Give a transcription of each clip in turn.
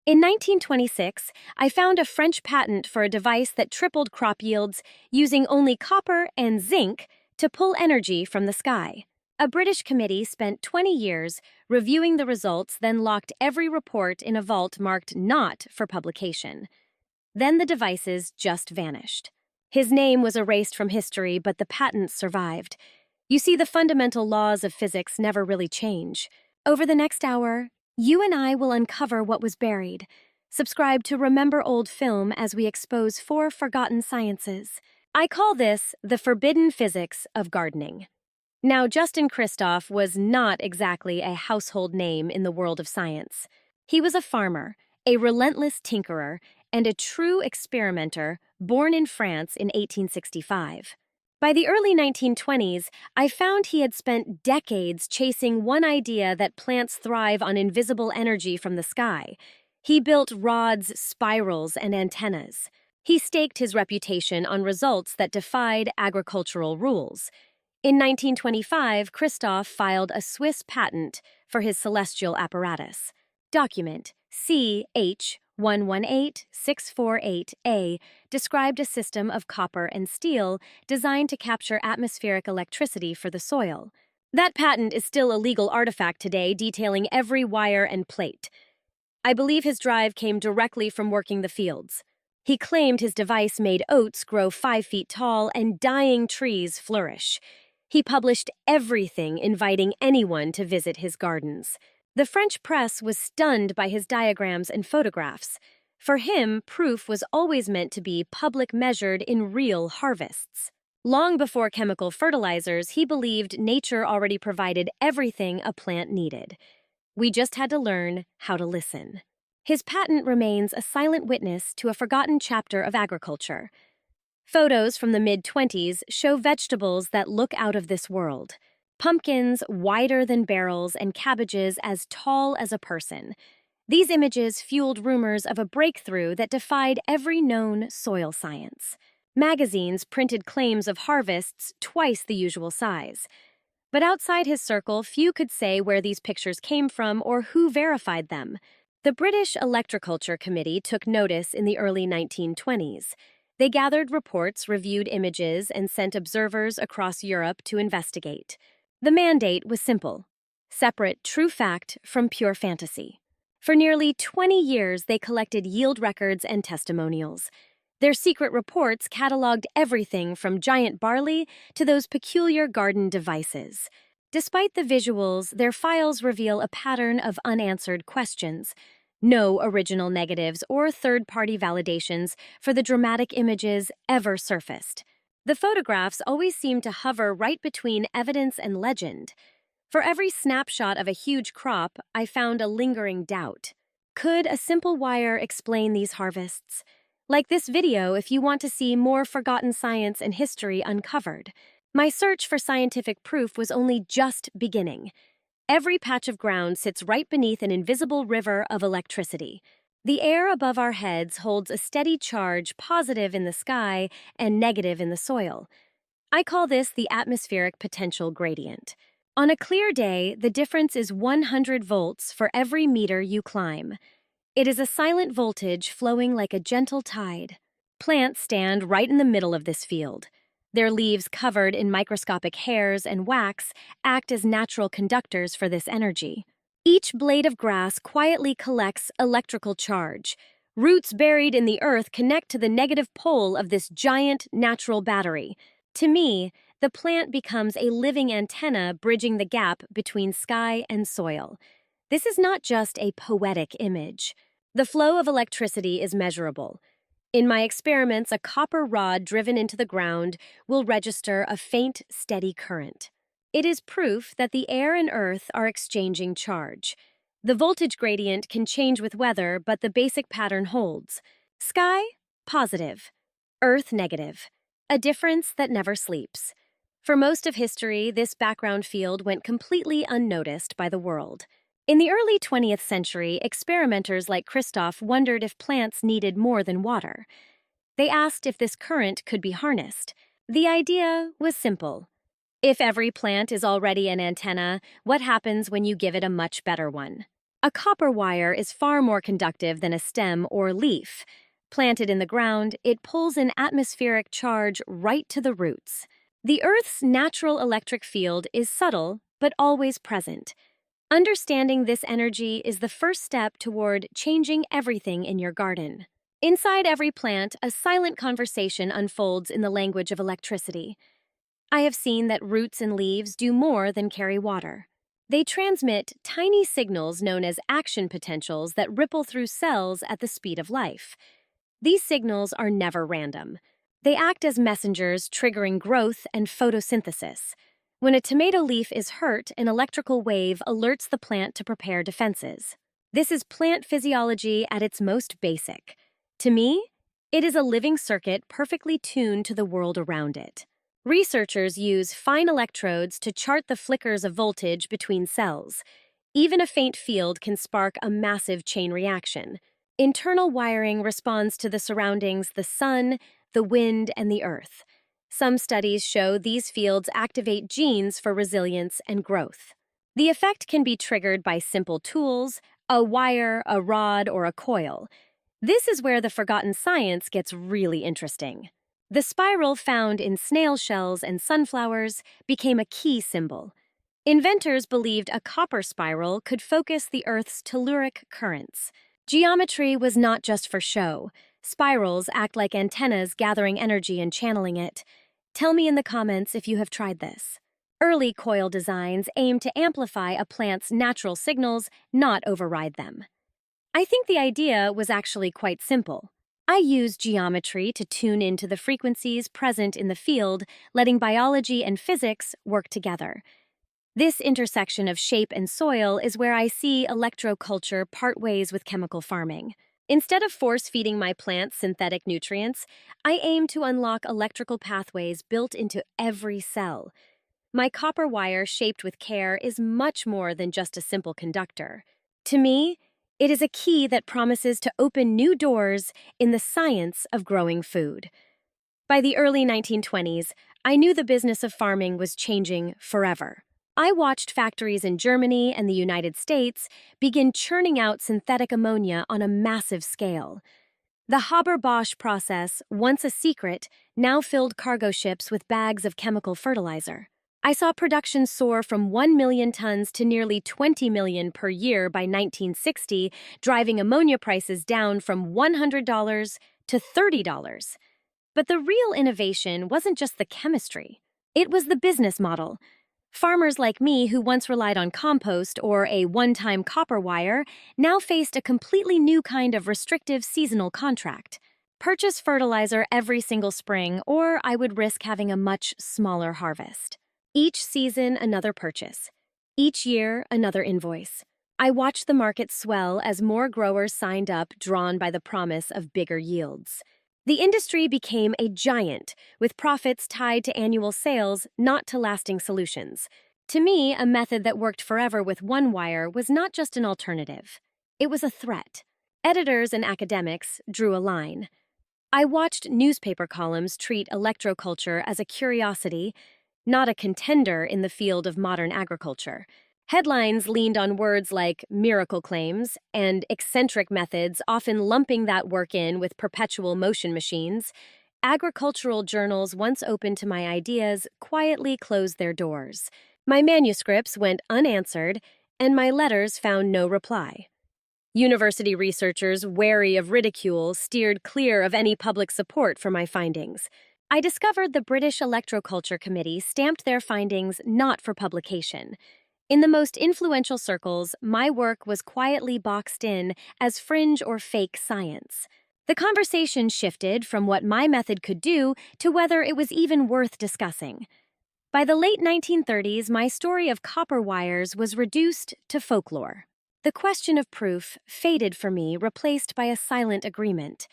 In 1926, I found a French patent for a device that tripled crop yields using only copper and zinc to pull energy from the sky. A British committee spent 20 years reviewing the results, then locked every report in a vault marked not for publication. Then the devices just vanished. His name was erased from history, but the patents survived. You see, the fundamental laws of physics never really change. Over the next hour, you and I will uncover what was buried. Subscribe to Remember Old Film as we expose 4 forgotten sciences. I call this the forbidden physics of gardening. Now, Justin Christoph was not exactly a household name in the world of science. He was a farmer, a relentless tinkerer, and a true experimenter born in France in 1865. By the early 1920s, I found he had spent decades chasing one idea that plants thrive on invisible energy from the sky. He built rods, spirals, and antennas. He staked his reputation on results that defied agricultural rules. In 1925, Christoph filed a Swiss patent for his celestial apparatus. Document CH118648A described a system of copper and steel designed to capture atmospheric electricity for the soil. That patent is still a legal artifact today, detailing every wire and plate. I believe his drive came directly from working the fields. He claimed his device made oats grow 5 feet tall and dying trees flourish. He published everything, inviting anyone to visit his gardens. The French press was stunned by his diagrams and photographs. For him, proof was always meant to be public, measured in real harvests. Long before chemical fertilizers, he believed nature already provided everything a plant needed. We just had to learn how to listen. His patent remains a silent witness to a forgotten chapter of agriculture. Photos from the mid-20s show vegetables that look out of this world. Pumpkins wider than barrels and cabbages as tall as a person. These images fueled rumors of a breakthrough that defied every known soil science. Magazines printed claims of harvests twice the usual size. But outside his circle, few could say where these pictures came from or who verified them. The British Electroculture Committee took notice in the early 1920s. They gathered reports, reviewed images, and sent observers across Europe to investigate. The mandate was simple: separate true fact from pure fantasy. For nearly 20 years, they collected yield records and testimonials. Their secret reports cataloged everything from giant barley to those peculiar garden devices. Despite the visuals, their files reveal a pattern of unanswered questions. No original negatives or third-party validations for the dramatic images ever surfaced. The photographs always seemed to hover right between evidence and legend. For every snapshot of a huge crop, I found a lingering doubt. Could a simple wire explain these harvests? Like this video if you want to see more forgotten science and history uncovered. My search for scientific proof was only just beginning. Every patch of ground sits right beneath an invisible river of electricity. The air above our heads holds a steady charge, positive in the sky and negative in the soil. I call this the atmospheric potential gradient. On a clear day, the difference is 100 volts for every meter you climb. It is a silent voltage flowing like a gentle tide. Plants stand right in the middle of this field. Their leaves, covered in microscopic hairs and wax, act as natural conductors for this energy. Each blade of grass quietly collects electrical charge. Roots buried in the earth connect to the negative pole of this giant natural battery. To me, the plant becomes a living antenna bridging the gap between sky and soil. This is not just a poetic image. The flow of electricity is measurable. In my experiments, a copper rod driven into the ground will register a faint, steady current. It is proof that the air and earth are exchanging charge. The voltage gradient can change with weather, but the basic pattern holds. Sky, positive. Earth, negative. A difference that never sleeps. For most of history, this background field went completely unnoticed by the world. In the early 20th century, experimenters like Christoph wondered if plants needed more than water. They asked if this current could be harnessed. The idea was simple. If every plant is already an antenna, what happens when you give it a much better one? A copper wire is far more conductive than a stem or leaf. Planted in the ground, it pulls an atmospheric charge right to the roots. The Earth's natural electric field is subtle, but always present. Understanding this energy is the first step toward changing everything in your garden. Inside every plant, a silent conversation unfolds in the language of electricity. I have seen that roots and leaves do more than carry water. They transmit tiny signals known as action potentials that ripple through cells at the speed of life. These signals are never random. They act as messengers triggering growth and photosynthesis. When a tomato leaf is hurt, an electrical wave alerts the plant to prepare defenses. This is plant physiology at its most basic. To me, it is a living circuit perfectly tuned to the world around it. Researchers use fine electrodes to chart the flickers of voltage between cells. Even a faint field can spark a massive chain reaction. Internal wiring responds to the surroundings, the sun, the wind, and the earth. Some studies show these fields activate genes for resilience and growth. The effect can be triggered by simple tools, a wire, a rod, or a coil. This is where the forgotten science gets really interesting. The spiral found in snail shells and sunflowers became a key symbol. Inventors believed a copper spiral could focus the Earth's telluric currents. Geometry was not just for show. Spirals act like antennas gathering energy and channeling it. Tell me in the comments if you have tried this. Early coil designs aimed to amplify a plant's natural signals, not override them. I think the idea was actually quite simple. I use geometry to tune into the frequencies present in the field, letting biology and physics work together. This intersection of shape and soil is where I see electroculture part ways with chemical farming. Instead of force-feeding my plants synthetic nutrients, I aim to unlock electrical pathways built into every cell. My copper wire shaped with care is much more than just a simple conductor. To me, it is a key that promises to open new doors in the science of growing food. By the early 1920s, I knew the business of farming was changing forever. I watched factories in Germany and the United States begin churning out synthetic ammonia on a massive scale. The Haber-Bosch process, once a secret, now filled cargo ships with bags of chemical fertilizer. I saw production soar from 1 million tons to nearly 20 million per year by 1960, driving ammonia prices down from $100 to $30. But the real innovation wasn't just the chemistry. It was the business model. Farmers like me who once relied on compost or a one-time copper wire now faced a completely new kind of restrictive seasonal contract. Purchase fertilizer every single spring, or I would risk having a much smaller harvest. Each season, another purchase. Each year, another invoice. I watched the market swell as more growers signed up, drawn by the promise of bigger yields. The industry became a giant, with profits tied to annual sales, not to lasting solutions. To me, a method that worked forever with one wire was not just an alternative. It was a threat. Editors and academics drew a line. I watched newspaper columns treat electroculture as a curiosity, not a contender in the field of modern agriculture. Headlines leaned on words like miracle claims and eccentric methods, often lumping that work in with perpetual motion machines. Agricultural journals once open to my ideas quietly closed their doors. My manuscripts went unanswered, and my letters found no reply. University researchers, wary of ridicule, steered clear of any public support for my findings. I discovered the British Electroculture Committee stamped their findings not for publication. In the most influential circles, my work was quietly boxed in as fringe or fake science. The conversation shifted from what my method could do to whether it was even worth discussing. By the late 1930s, my story of copper wires was reduced to folklore. The question of proof faded for me, replaced by a silent agreement.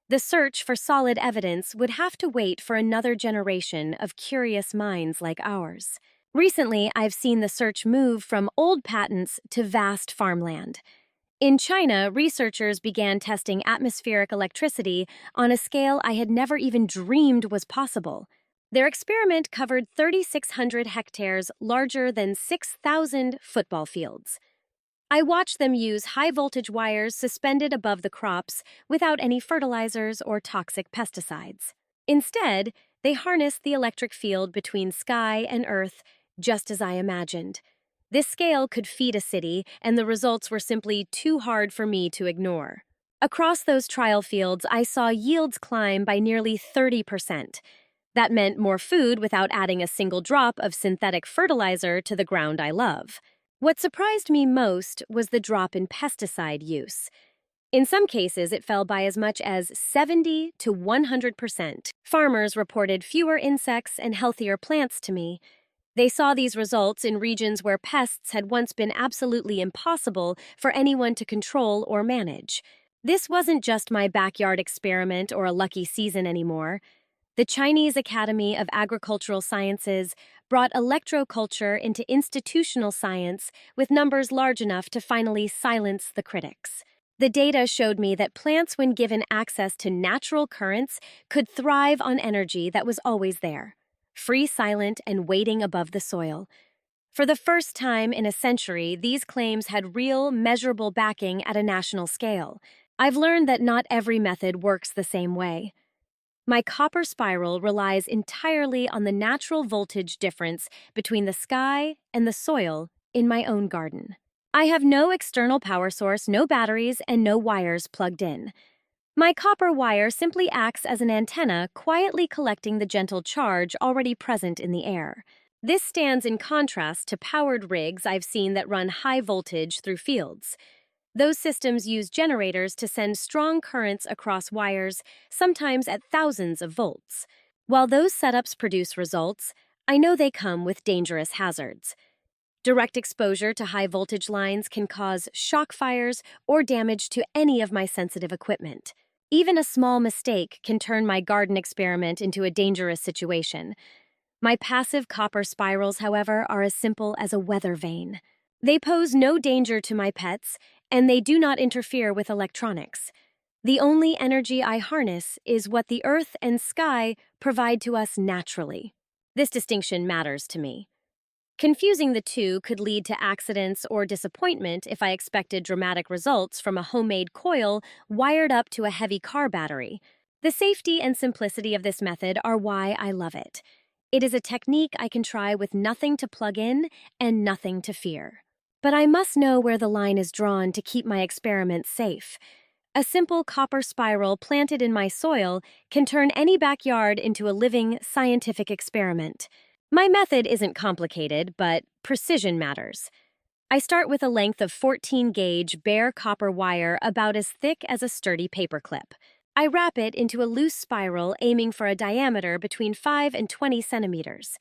The search for solid evidence would have to wait for another generation of curious minds like ours. Recently, I've seen the search move from old patents to vast farmland. In China, researchers began testing atmospheric electricity on a scale I had never even dreamed was possible. Their experiment covered 3,600 hectares larger than 6,000 football fields. I watched them use high-voltage wires suspended above the crops without any fertilizers or toxic pesticides. Instead, they harnessed the electric field between sky and earth, just as I imagined. This scale could feed a city, and the results were simply too hard for me to ignore. Across those trial fields, I saw yields climb by nearly 30%. That meant more food without adding a single drop of synthetic fertilizer to the ground I love. What surprised me most was the drop in pesticide use. In some cases, it fell by as much as 70 to 100%. Farmers reported fewer insects and healthier plants to me. They saw these results in regions where pests had once been absolutely impossible for anyone to control or manage. This wasn't just my backyard experiment or a lucky season anymore. The Chinese Academy of Agricultural Sciences brought electroculture into institutional science with numbers large enough to finally silence the critics. The data showed me that plants, when given access to natural currents, could thrive on energy that was always there, free, silent, and waiting above the soil. For the first time in a century, these claims had real, measurable backing at a national scale. I've learned that not every method works the same way. My copper spiral relies entirely on the natural voltage difference between the sky and the soil in my own garden. I have no external power source, no batteries, and no wires plugged in. My copper wire simply acts as an antenna, quietly collecting the gentle charge already present in the air. This stands in contrast to powered rigs I've seen that run high voltage through fields. Those systems use generators to send strong currents across wires, sometimes at thousands of volts. While those setups produce results, I know they come with dangerous hazards. Direct exposure to high voltage lines can cause shock fires or damage to any of my sensitive equipment. Even a small mistake can turn my garden experiment into a dangerous situation. My passive copper spirals, however, are as simple as a weather vane. They pose no danger to my pets, and they do not interfere with electronics. The only energy I harness is what the earth and sky provide to us naturally. This distinction matters to me. Confusing the two could lead to accidents or disappointment if I expected dramatic results from a homemade coil wired up to a heavy car battery. The safety and simplicity of this method are why I love it. It is a technique I can try with nothing to plug in and nothing to fear. But I must know where the line is drawn to keep my experiment safe. A simple copper spiral planted in my soil can turn any backyard into a living, scientific experiment. My method isn't complicated, but precision matters. I start with a length of 14-gauge bare copper wire about as thick as a sturdy paperclip. I wrap it into a loose spiral aiming for a diameter between 5 and 20 centimeters.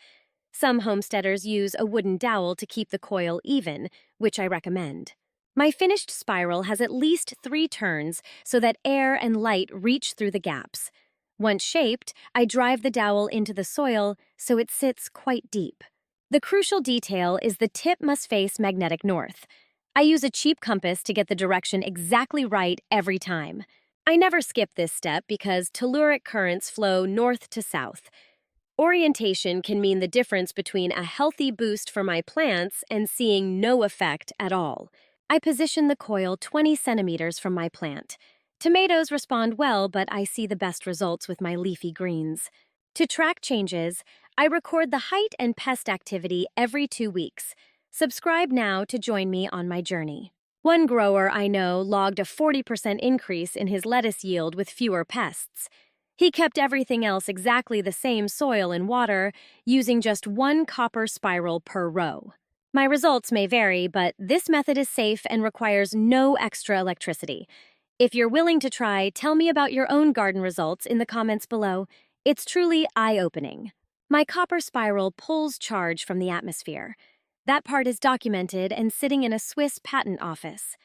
Some homesteaders use a wooden dowel to keep the coil even, which I recommend. My finished spiral has at least 3 turns so that air and light reach through the gaps. Once shaped, I drive the dowel into the soil so it sits quite deep. The crucial detail is the tip must face magnetic north. I use a cheap compass to get the direction exactly right every time. I never skip this step because telluric currents flow north to south. Orientation can mean the difference between a healthy boost for my plants and seeing no effect at all. I position the coil 20 centimeters from my plant. Tomatoes respond well, but I see the best results with my leafy greens. To track changes, I record the height and pest activity every 2 weeks. Subscribe now to join me on my journey. One grower I know logged a 40% increase in his lettuce yield with fewer pests. He kept everything else exactly the same soil and water, using just 1 copper spiral per row. My results may vary, but this method is safe and requires no extra electricity. If you're willing to try, tell me about your own garden results in the comments below. It's truly eye-opening. My copper spiral pulls charge from the atmosphere. That part is documented and sitting in a Swiss patent office.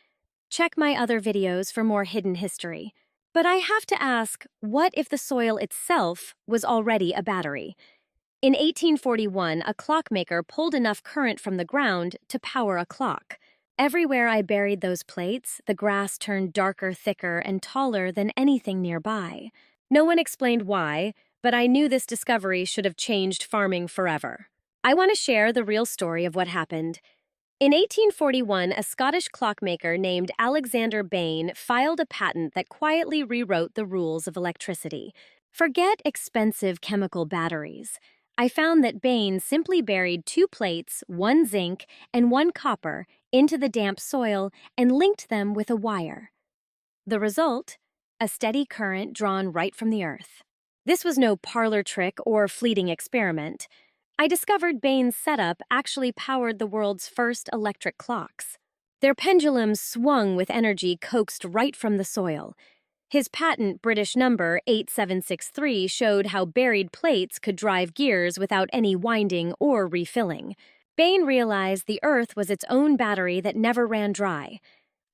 Check my other videos for more hidden history. But I have to ask, what if the soil itself was already a battery? In 1841, a clockmaker pulled enough current from the ground to power a clock. Everywhere I buried those plates, the grass turned darker, thicker, and taller than anything nearby. No one explained why, but I knew this discovery should have changed farming forever. I want to share the real story of what happened. In 1841, a Scottish clockmaker named Alexander Bain filed a patent that quietly rewrote the rules of electricity. Forget expensive chemical batteries. I found that Bain simply buried two plates, one zinc and one copper, into the damp soil and linked them with a wire. The result? A steady current drawn right from the earth. This was no parlor trick or fleeting experiment. I discovered Bain's setup actually powered the world's first electric clocks. Their pendulums swung with energy coaxed right from the soil. His patent British number 8763 showed how buried plates could drive gears without any winding or refilling. Bain realized the Earth was its own battery that never ran dry.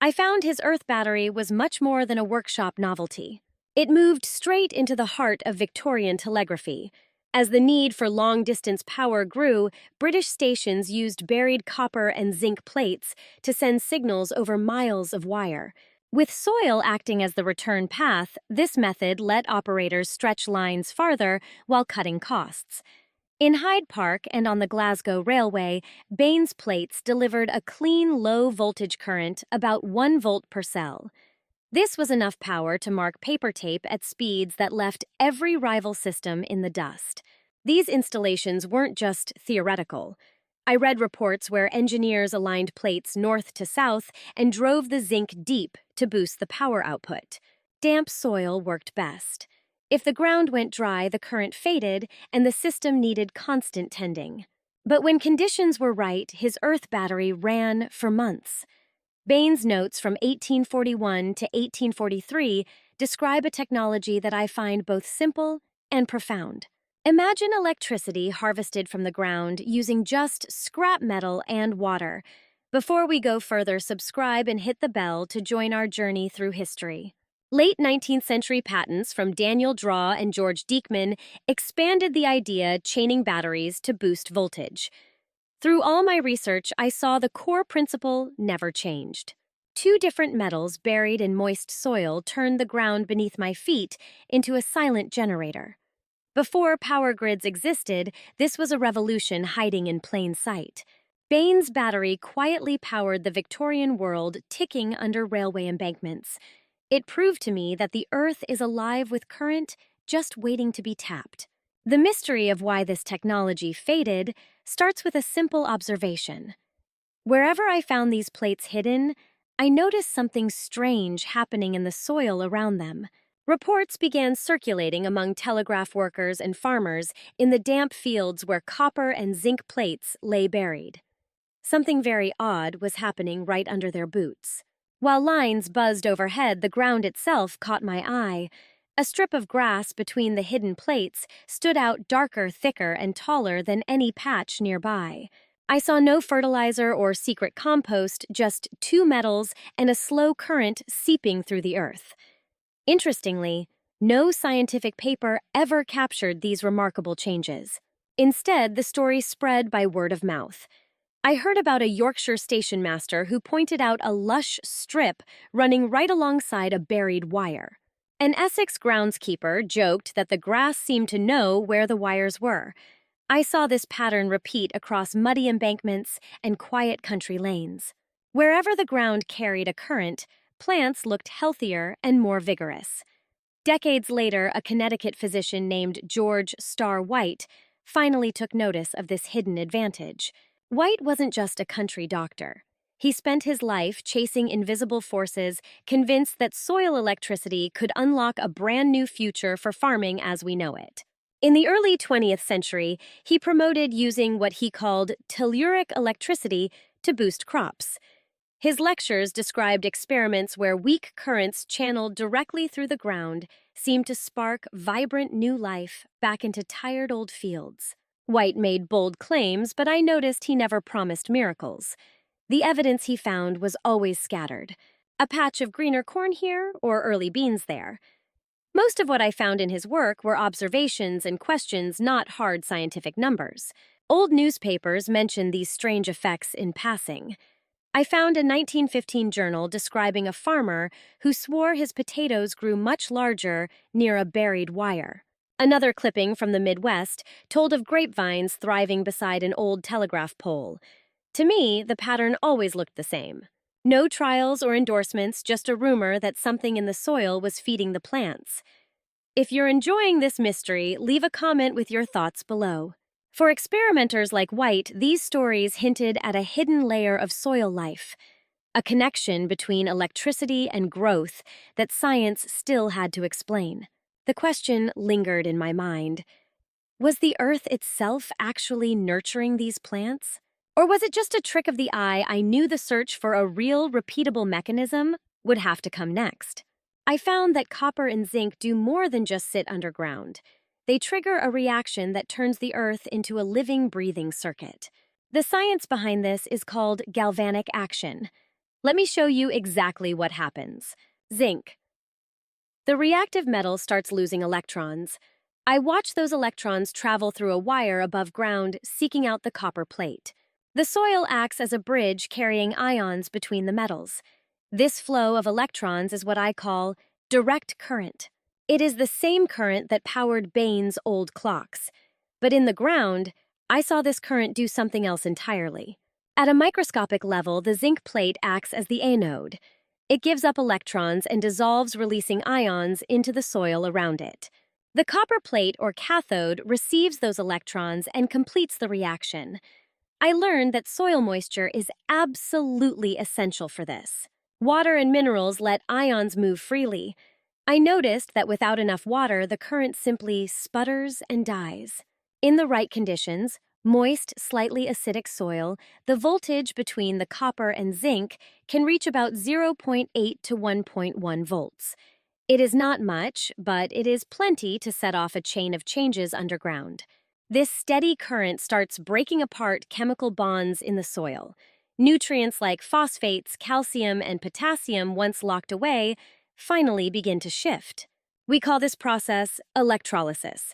I found his Earth battery was much more than a workshop novelty. It moved straight into the heart of Victorian telegraphy. As the need for long-distance power grew, British stations used buried copper and zinc plates to send signals over miles of wire. With soil acting as the return path, this method let operators stretch lines farther while cutting costs. In Hyde Park and on the Glasgow Railway, Bain's plates delivered a clean, low-voltage current about 1 volt per cell. This was enough power to mark paper tape at speeds that left every rival system in the dust. These installations weren't just theoretical. I read reports where engineers aligned plates north to south and drove the zinc deep to boost the power output. Damp soil worked best. If the ground went dry, the current faded, and the system needed constant tending. But when conditions were right, his Earth battery ran for months. Bain's notes from 1841 to 1843 describe a technology that I find both simple and profound. Imagine electricity harvested from the ground using just scrap metal and water. Before we go further, subscribe and hit the bell to join our journey through history. Late 19th century patents from Daniel Draw and George Diekman expanded the idea chaining batteries to boost voltage. Through all my research, I saw the core principle never changed. Two different metals buried in moist soil turned the ground beneath my feet into a silent generator. Before power grids existed, this was a revolution hiding in plain sight. Bain's battery quietly powered the Victorian world ticking under railway embankments. It proved to me that the Earth is alive with current, just waiting to be tapped. The mystery of why this technology faded starts with a simple observation. Wherever I found these plates hidden, I noticed something strange happening in the soil around them. Reports began circulating among telegraph workers and farmers in the damp fields where copper and zinc plates lay buried. Something very odd was happening right under their boots. While lines buzzed overhead, the ground itself caught my eye. A strip of grass between the hidden plates stood out darker, thicker, and taller than any patch nearby. I saw no fertilizer or secret compost, just two metals and a slow current seeping through the earth. Interestingly, no scientific paper ever captured these remarkable changes. Instead, the story spread by word of mouth. I heard about a Yorkshire station master who pointed out a lush strip running right alongside a buried wire. An Essex groundskeeper joked that the grass seemed to know where the wires were. I saw this pattern repeat across muddy embankments and quiet country lanes. Wherever the ground carried a current, plants looked healthier and more vigorous. Decades later, a Connecticut physician named George Starr White finally took notice of this hidden advantage. White wasn't just a country doctor. He spent his life chasing invisible forces, convinced that soil electricity could unlock a brand new future for farming as we know it. In the early 20th century, he promoted using what he called telluric electricity to boost crops. His lectures described experiments where weak currents channeled directly through the ground seemed to spark vibrant new life back into tired old fields. White made bold claims, but I noticed he never promised miracles. The evidence he found was always scattered. A patch of greener corn here or early beans there. Most of what I found in his work were observations and questions, not hard scientific numbers. Old newspapers mentioned these strange effects in passing. I found a 1915 journal describing a farmer who swore his potatoes grew much larger near a buried wire. Another clipping from the Midwest told of grapevines thriving beside an old telegraph pole. To me, the pattern always looked the same. No trials or endorsements, just a rumor that something in the soil was feeding the plants. If you're enjoying this mystery, leave a comment with your thoughts below. For experimenters like White, these stories hinted at a hidden layer of soil life, a connection between electricity and growth that science still had to explain. The question lingered in my mind. Was the earth itself actually nurturing these plants? Or was it just a trick of the eye? I knew the search for a real, repeatable mechanism would have to come next. I found that copper and zinc do more than just sit underground. They trigger a reaction that turns the earth into a living, breathing circuit. The science behind this is called galvanic action. Let me show you exactly what happens. Zinc. The reactive metal starts losing electrons. I watch those electrons travel through a wire above ground, seeking out the copper plate. The soil acts as a bridge carrying ions between the metals. This flow of electrons is what I call direct current. It is the same current that powered Bain's old clocks. But in the ground, I saw this current do something else entirely. At a microscopic level, the zinc plate acts as the anode. It gives up electrons and dissolves, releasing ions into the soil around it. The copper plate, or cathode, receives those electrons and completes the reaction. I learned that soil moisture is absolutely essential for this. Water and minerals let ions move freely. I noticed that without enough water, the current simply sputters and dies. In the right conditions, moist, slightly acidic soil, the voltage between the copper and zinc can reach about 0.8 to 1.1 volts. It is not much, but it is plenty to set off a chain of changes underground. This steady current starts breaking apart chemical bonds in the soil. Nutrients like phosphates, calcium, and potassium, once locked away, finally begin to shift. We call this process electrolysis.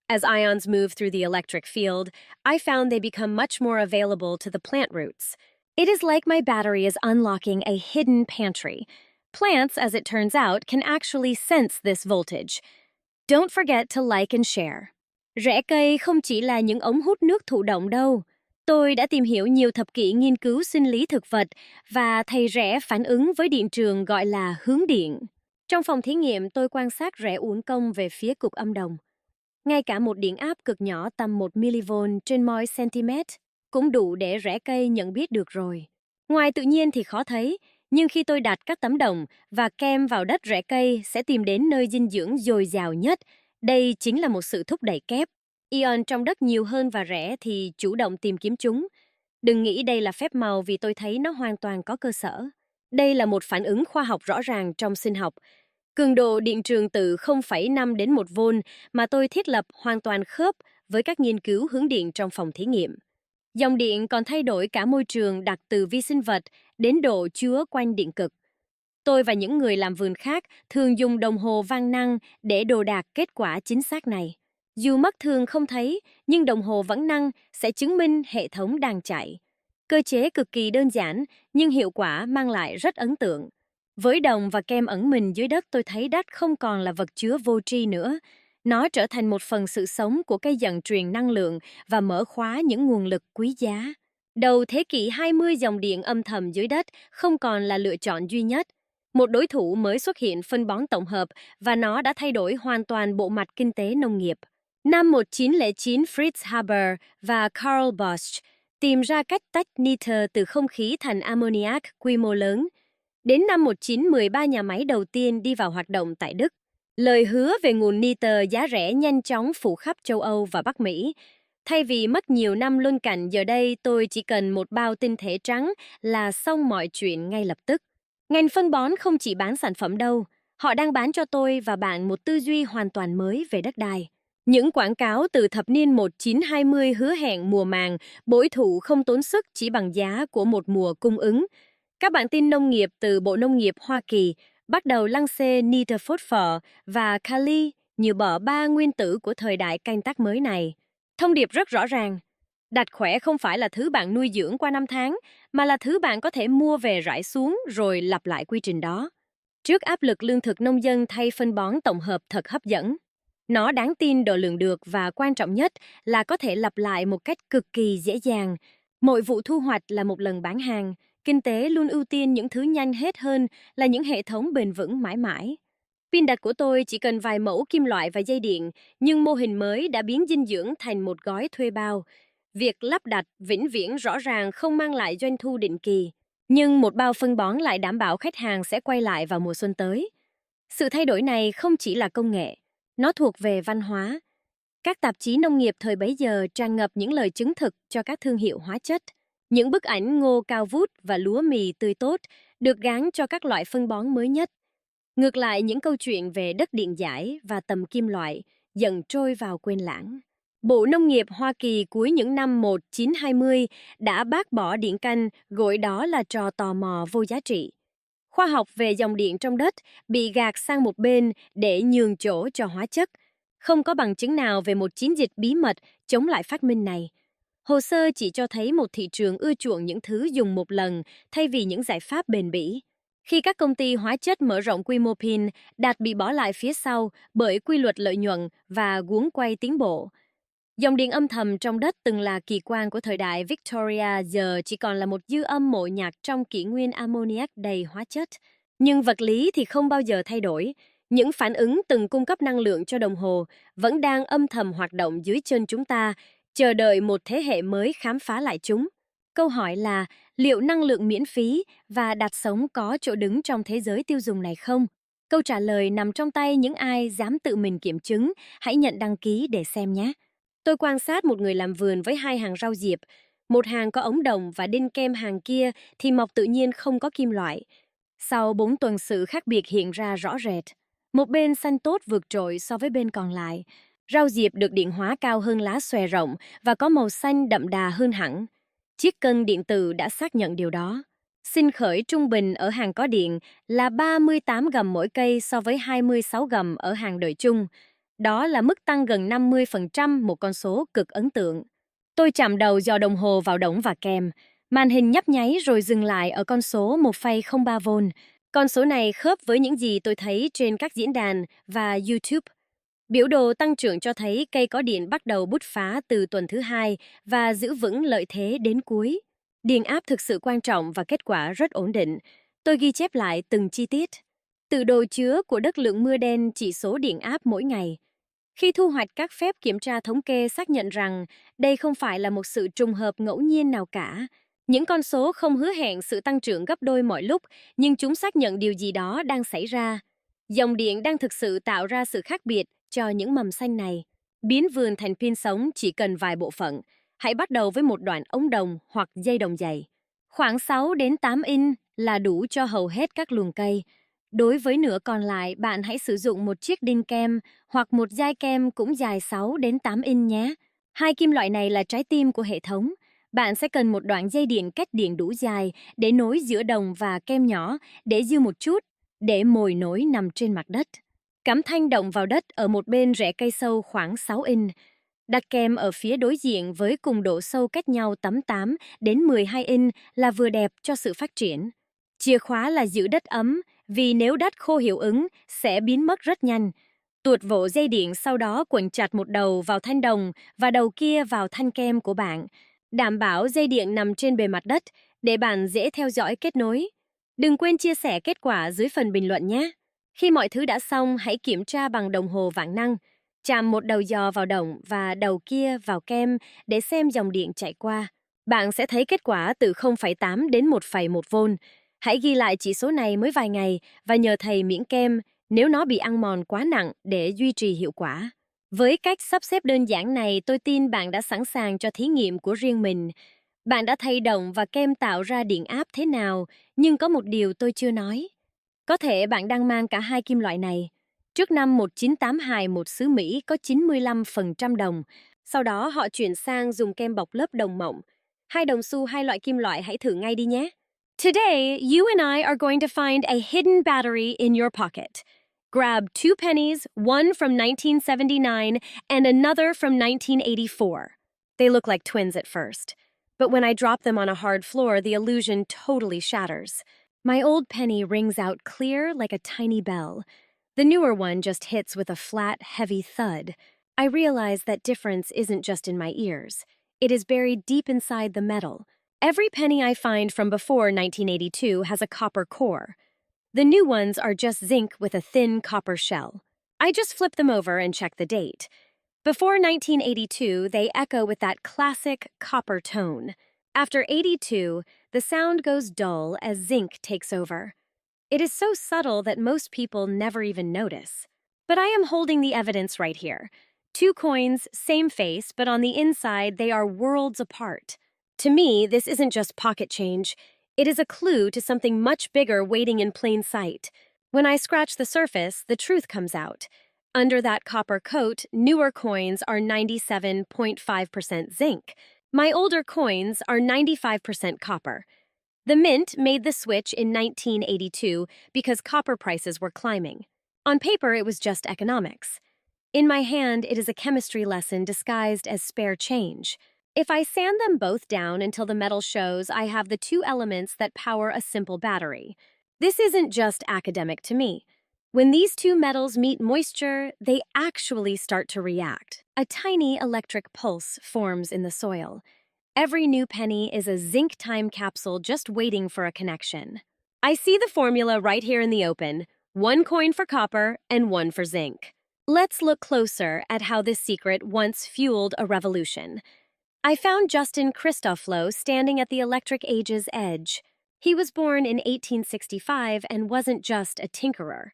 As ions move through the electric field, I found they become much more available to the plant roots. It is like my battery is unlocking a hidden pantry. Plants, as it turns out, can actually sense this voltage. Don't forget to like and share. Rễ cây không chỉ là những ống hút nước thụ động đâu. Tôi đã tìm hiểu nhiều thập kỷ nghiên cứu sinh lý thực vật và thấy rễ phản ứng với điện trường gọi là hướng điện. Trong phòng thí nghiệm, tôi quan sát rễ uốn cong về phía cực âm đồng. Ngay cả một điện áp cực nhỏ tầm 1 mV trên mỗi cm cũng đủ để rễ cây nhận biết được rồi. Ngoài tự nhiên thì khó thấy, nhưng khi tôi đặt các tấm đồng và kem vào đất, rễ cây sẽ tìm đến nơi dinh dưỡng dồi dào nhất. Đây chính là một sự thúc đẩy kép. Ion trong đất nhiều hơn và rễ thì chủ động tìm kiếm chúng. Đừng nghĩ đây là phép màu, vì tôi thấy nó hoàn toàn có cơ sở. Đây là một phản ứng khoa học rõ ràng trong sinh học. Cường độ điện trường từ 0,5 đến 1 V mà tôi thiết lập hoàn toàn khớp với các nghiên cứu hướng điện trong phòng thí nghiệm. Dòng điện còn thay đổi cả môi trường, đặt từ vi sinh vật đến độ chứa quanh điện cực. Tôi và những người làm vườn khác thường dùng đồng hồ van năng để đồ đạc kết quả chính xác này. Dù mắt thường không thấy, nhưng đồng hồ vẫn năng sẽ chứng minh hệ thống đang chạy. Cơ chế cực kỳ đơn giản, nhưng hiệu quả mang lại rất ấn tượng. Với đồng và kem ẩn mình dưới đất, tôi thấy đất không còn là vật chứa vô tri nữa. Nó trở thành một phần sự sống của cây dẫn truyền năng lượng và mở khóa những nguồn lực quý giá. Đầu thế kỷ 20, dòng điện âm thầm dưới đất không còn là lựa chọn duy nhất. Một đối thủ mới xuất hiện, phân bón tổng hợp, và nó đã thay đổi hoàn toàn bộ mặt kinh tế nông nghiệp. Năm 1909, Fritz Haber và Karl Bosch tìm ra cách tách nitơ từ không khí thành ammoniac quy mô lớn. Đến năm 1913, nhà máy đầu tiên đi vào hoạt động tại Đức. Lời hứa về nguồn nitơ giá rẻ nhanh chóng phủ khắp châu Âu và Bắc Mỹ. Thay vì mất nhiều năm luân canh, giờ đây tôi chỉ cần một bao tinh thể trắng là xong mọi chuyện ngay lập tức. Ngành phân bón không chỉ bán sản phẩm đâu, họ đang bán cho tôi và bạn một tư duy hoàn toàn mới về đất đai. Những quảng cáo từ thập niên 1920 hứa hẹn mùa màng, bội thu không tốn sức chỉ bằng giá của một mùa cung ứng. Các bản tin nông nghiệp từ Bộ Nông nghiệp Hoa Kỳ bắt đầu lăng xê nitơ, phosphor và kali như ba nguyên tử của thời đại canh tác mới này. Thông điệp rất rõ ràng. Đặt khỏe không phải là thứ bạn nuôi dưỡng qua năm tháng, mà là thứ bạn có thể mua về rải xuống rồi lặp lại quy trình đó. Trước áp lực lương thực, nông dân thay phân bón tổng hợp thật hấp dẫn. Nó đáng tin, độ lượng được và quan trọng nhất là có thể lặp lại một cách cực kỳ dễ dàng. Mỗi vụ thu hoạch là một lần bán hàng, kinh tế luôn ưu tiên những thứ nhanh hết hơn là những hệ thống bền vững mãi mãi. Pin đặt của tôi chỉ cần vài mẫu kim loại và dây điện, nhưng mô hình mới đã biến dinh dưỡng thành một gói thuê bao. Việc lắp đặt vĩnh viễn rõ ràng không mang lại doanh thu định kỳ, nhưng một bao phân bón lại đảm bảo khách hàng sẽ quay lại vào mùa xuân tới. Sự thay đổi này không chỉ là công nghệ, nó thuộc về văn hóa. Các tạp chí nông nghiệp thời bấy giờ tràn ngập những lời chứng thực cho các thương hiệu hóa chất. Những bức ảnh ngô cao vút và lúa mì tươi tốt được gán cho các loại phân bón mới nhất. Ngược lại, những câu chuyện về đất điện giải và tầm kim loại dần trôi vào quên lãng. Bộ Nông nghiệp Hoa Kỳ cuối những năm 1920 đã bác bỏ điện canh, gọi đó là trò tò mò vô giá trị. Khoa học về dòng điện trong đất bị gạt sang một bên để nhường chỗ cho hóa chất. Không có bằng chứng nào về một chiến dịch bí mật chống lại phát minh này. Hồ sơ chỉ cho thấy một thị trường ưa chuộng những thứ dùng một lần thay vì những giải pháp bền bỉ. Khi các công ty hóa chất mở rộng quy mô pin, đạt bị bỏ lại phía sau bởi quy luật lợi nhuận và guống quay tiến bộ. Dòng điện âm thầm trong đất từng là kỳ quan của thời đại Victoria giờ chỉ còn là một dư âm mộ nhạc trong kỷ nguyên ammoniac đầy hóa chất. Nhưng vật lý thì không bao giờ thay đổi. Những phản ứng từng cung cấp năng lượng cho đồng hồ vẫn đang âm thầm hoạt động dưới chân chúng ta, chờ đợi một thế hệ mới khám phá lại chúng. Câu hỏi là liệu năng lượng miễn phí và đặt sống có chỗ đứng trong thế giới tiêu dùng này không? Câu trả lời nằm trong tay những ai dám tự mình kiểm chứng. Hãy nhận đăng ký để xem nhé. Tôi quan sát một người làm vườn với hai hàng rau diệp. Một hàng có ống đồng và đinh kem, hàng kia thì mọc tự nhiên không có kim loại. Sau 4 tuần sự khác biệt hiện ra rõ rệt. Một bên xanh tốt vượt trội so với bên còn lại. Rau diệp được điện hóa cao hơn lá xòe rộng và có màu xanh đậm đà hơn hẳn. Chiếc cân điện tử đã xác nhận điều đó. Sinh khởi trung bình ở hàng có điện là 38 gầm mỗi cây so với 26 gầm ở hàng đợi chung. Đó là mức tăng gần 50%, một con số cực ấn tượng. Tôi chạm đầu dò đồng hồ vào đổng và kem. Màn hình nhấp nháy rồi dừng lại ở con số 1,03V. Con số này khớp với những gì tôi thấy trên các diễn đàn và YouTube. Biểu đồ tăng trưởng cho thấy cây có điện bắt đầu bứt phá từ tuần thứ 2 và giữ vững lợi thế đến cuối. Điện áp thực sự quan trọng và kết quả rất ổn định. Tôi ghi chép lại từng chi tiết. Từ đồ chứa của đất lượng mưa đen chỉ số điện áp mỗi ngày. Khi thu hoạch, các phép kiểm tra thống kê xác nhận rằng đây không phải là một sự trùng hợp ngẫu nhiên nào cả. Những con số không hứa hẹn sự tăng trưởng gấp đôi mọi lúc, nhưng chúng xác nhận điều gì đó đang xảy ra. Dòng điện đang thực sự tạo ra sự khác biệt cho những mầm xanh này. Biến vườn thành pin sống chỉ cần vài bộ phận. Hãy bắt đầu với một đoạn ống đồng hoặc dây đồng dày. Khoảng 6 đến 8 inch là đủ cho hầu hết các luồng cây. Đối với nửa còn lại, bạn hãy sử dụng một chiếc đinh kem hoặc một dây kem cũng dài 6 đến 8 inch nhé. Hai kim loại này là trái tim của hệ thống. Bạn sẽ cần một đoạn dây điện cách điện đủ dài để nối giữa đồng và kem nhỏ, để dư một chút, để mồi nối nằm trên mặt đất. Cắm thanh đồng vào đất ở một bên rễ cây sâu khoảng 6 inch. Đặt kem ở phía đối diện với cùng độ sâu cách nhau tầm 8 đến 12 inch là vừa đẹp cho sự phát triển. Chìa khóa là giữ đất ấm, vì nếu đất khô hiệu ứng sẽ biến mất rất nhanh. Tuột vỗ dây điện, sau đó quấn chặt một đầu vào thanh đồng và đầu kia vào thanh kem của bạn. Đảm bảo dây điện nằm trên bề mặt đất để bạn dễ theo dõi kết nối. Đừng quên chia sẻ kết quả dưới phần bình luận nhé. Khi mọi thứ đã xong, hãy kiểm tra bằng đồng hồ vạn năng. Chạm một đầu giò vào đồng và đầu kia vào kem để xem dòng điện chạy qua. Bạn sẽ thấy kết quả từ 0,8 đến 1,1V. Hãy ghi lại chỉ số này mỗi vài ngày và nhờ thầy miễn kem nếu nó bị ăn mòn quá nặng để duy trì hiệu quả. Với cách sắp xếp đơn giản này, tôi tin bạn đã sẵn sàng cho thí nghiệm của riêng mình. Bạn đã thấy đồng và kem tạo ra điện áp thế nào, nhưng có một điều tôi chưa nói. Có thể bạn đang mang cả hai kim loại này. Trước năm 1982, một xứ Mỹ có 95% đồng. Sau đó họ chuyển sang dùng kem bọc lớp đồng mộng. Hai đồng xu, hai loại kim loại, hãy thử ngay đi nhé. Today, you and I are going to find a hidden battery in your pocket. Grab 2 pennies, one from 1979 and another from 1984. They look like twins at first, but when I drop them on a hard floor, the illusion totally shatters. My old penny rings out clear like a tiny bell. The newer one just hits with a flat, heavy thud. I realize that difference isn't just in my ears. It is buried deep inside the metal. Every penny I find from before 1982 has a copper core. The new ones are just zinc with a thin copper shell. I just flip them over and check the date. Before 1982, they echo with that classic copper tone. After 82, the sound goes dull as zinc takes over. It is so subtle that most people never even notice. But I am holding the evidence right here. Two coins, same face, but on the inside they are worlds apart. To me, this isn't just pocket change. It is a clue to something much bigger waiting in plain sight. When I scratch the surface, the truth comes out. Under that copper coat, newer coins are 97.5% zinc. My older coins are 95% copper. The Mint made the switch in 1982 because copper prices were climbing. On paper, it was just economics. In my hand, it is a chemistry lesson disguised as spare change. If I sand them both down until the metal shows, I have the two elements that power a simple battery. This isn't just academic to me. When these two metals meet moisture, they actually start to react. A tiny electric pulse forms in the soil. Every new penny is a zinc time capsule just waiting for a connection. I see the formula right here in the open, one coin for copper and one for zinc. Let's look closer at how this secret once fueled a revolution. I found Justin Christoffel standing at the electric age's edge. He was born in 1865 and wasn't just a tinkerer.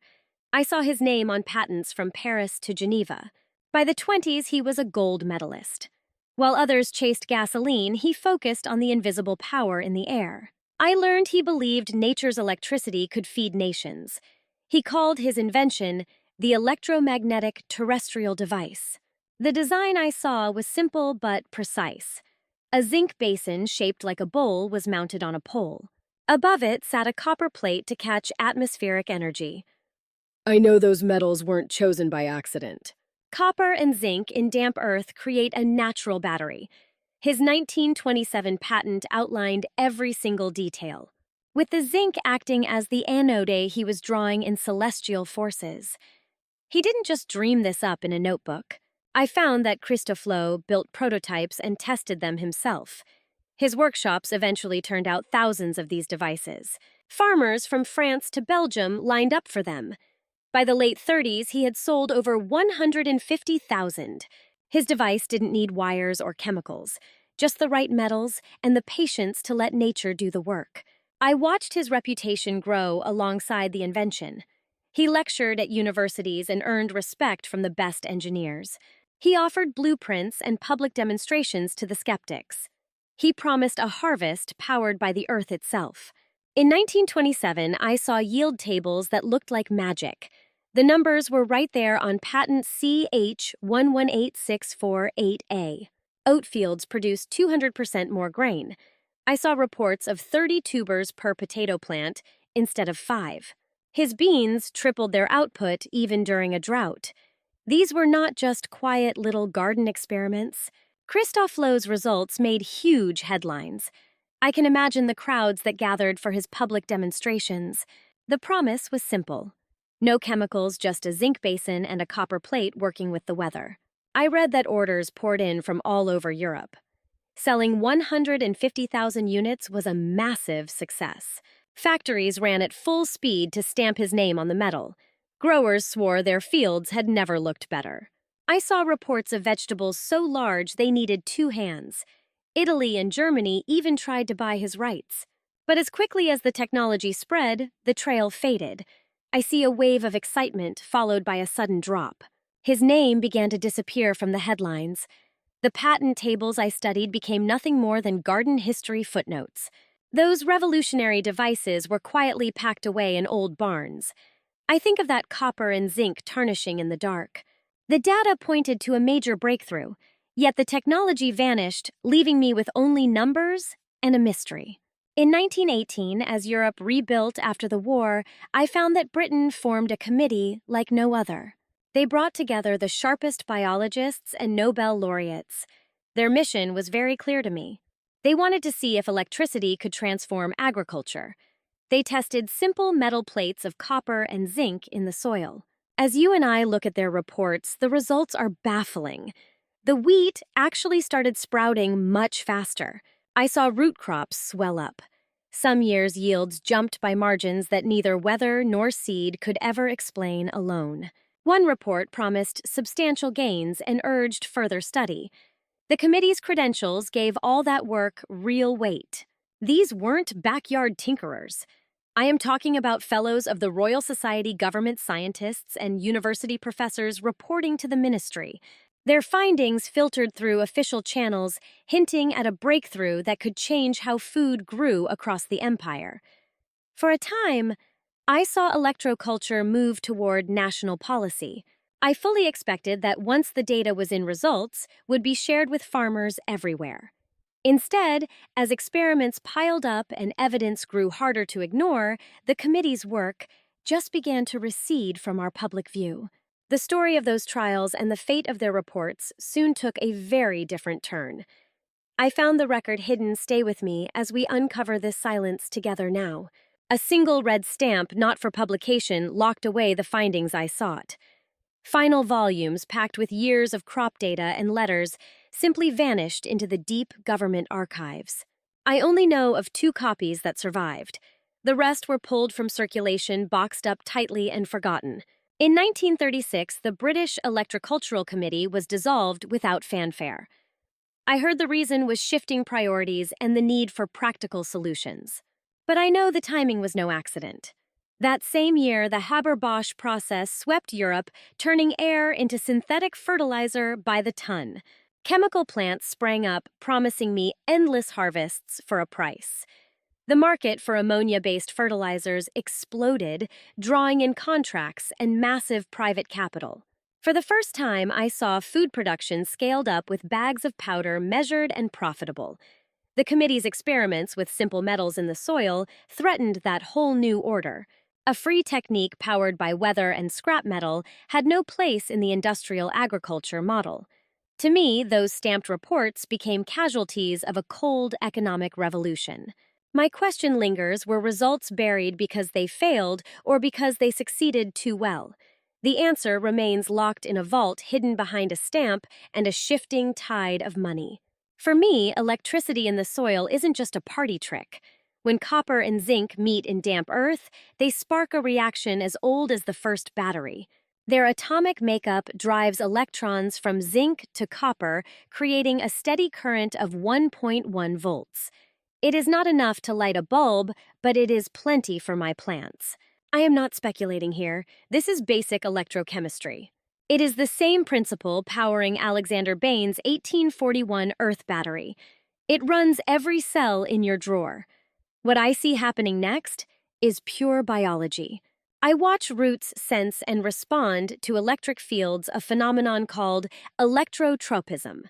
I saw his name on patents from Paris to Geneva. By the 20s, he was a gold medalist. While others chased gasoline, he focused on the invisible power in the air. I learned he believed nature's electricity could feed nations. He called his invention the electromagnetic terrestrial device. The design I saw was simple but precise. A zinc basin shaped like a bowl was mounted on a pole. Above it sat a copper plate to catch atmospheric energy. I know those metals weren't chosen by accident. Copper and zinc in damp earth create a natural battery. His 1927 patent outlined every single detail, with the zinc acting as the anode he was drawing in celestial forces. He didn't just dream this up in a notebook. I found that Christoffel built prototypes and tested them himself. His workshops eventually turned out thousands of these devices. Farmers from France to Belgium lined up for them. By the late 30s, he had sold over 150,000. His device didn't need wires or chemicals, just the right metals and the patience to let nature do the work. I watched his reputation grow alongside the invention. He lectured at universities and earned respect from the best engineers. He offered blueprints and public demonstrations to the skeptics. He promised a harvest powered by the earth itself. In 1927, I saw yield tables that looked like magic. The numbers were right there on patent CH118648A. Oat fields produced 200% more grain. I saw reports of 30 tubers per potato plant instead of 5. His beans tripled their output even during a drought. These were not just quiet little garden experiments. Christophel's results made huge headlines. I can imagine the crowds that gathered for his public demonstrations. The promise was simple. No chemicals, just a zinc basin and a copper plate working with the weather. I read that orders poured in from all over Europe. Selling 150,000 units was a massive success. Factories ran at full speed to stamp his name on the metal. Growers swore their fields had never looked better. I saw reports of vegetables so large they needed 2 hands. Italy and Germany even tried to buy his rights. But as quickly as the technology spread, the trail faded. I see a wave of excitement followed by a sudden drop. His name began to disappear from the headlines. The patent tables I studied became nothing more than garden history footnotes. Those revolutionary devices were quietly packed away in old barns. I think of that copper and zinc tarnishing in the dark. The data pointed to a major breakthrough, yet the technology vanished, leaving me with only numbers and a mystery. In 1918, as Europe rebuilt after the war, I found that Britain formed a committee like no other. They brought together the sharpest biologists and Nobel laureates. Their mission was very clear to me. They wanted to see if electricity could transform agriculture. They tested simple metal plates of copper and zinc in the soil. As you and I look at their reports, the results are baffling. The wheat actually started sprouting much faster. I saw root crops swell up. Some years' yields jumped by margins that neither weather nor seed could ever explain alone. One report promised substantial gains and urged further study. The committee's credentials gave all that work real weight. These weren't backyard tinkerers. I am talking about fellows of the Royal Society government scientists and university professors reporting to the ministry. Their findings filtered through official channels, hinting at a breakthrough that could change how food grew across the empire. For a time, I saw electroculture move toward national policy. I fully expected that once the data was in results, would be shared with farmers everywhere. Instead, as experiments piled up and evidence grew harder to ignore, the committee's work just began to recede from our public view. The story of those trials and the fate of their reports soon took a very different turn. I found the record hidden. Stay with me as we uncover this silence together now. A single red stamp not for publication locked away the findings I sought. Final volumes packed with years of crop data and letters simply vanished into the deep government archives. I only know of 2 copies that survived. The rest were pulled from circulation, boxed up tightly, and forgotten. In 1936, the British Electrocultural Committee was dissolved without fanfare. I heard the reason was shifting priorities and the need for practical solutions. But I know the timing was no accident. That same year, the Haber-Bosch process swept Europe, turning air into synthetic fertilizer by the ton. Chemical plants sprang up, promising me endless harvests for a price. The market for ammonia-based fertilizers exploded, drawing in contracts and massive private capital. For the first time, I saw food production scaled up with bags of powder measured and profitable. The committee's experiments with simple metals in the soil threatened that whole new order. A free technique powered by weather and scrap metal had no place in the industrial agriculture model. To me, those stamped reports became casualties of a cold economic revolution. My question lingers: were results buried because they failed or because they succeeded too well? The answer remains locked in a vault hidden behind a stamp and a shifting tide of money. For me, electricity in the soil isn't just a party trick. When copper and zinc meet in damp earth, they spark a reaction as old as the first battery. Their atomic makeup drives electrons from zinc to copper, creating a steady current of 1.1 volts. It is not enough to light a bulb, but it is plenty for my plants. I am not speculating here. This is basic electrochemistry. It is the same principle powering Alexander Bain's 1841 Earth battery. It runs every cell in your drawer. What I see happening next is pure biology. I watch roots sense and respond to electric fields, a phenomenon called electrotropism.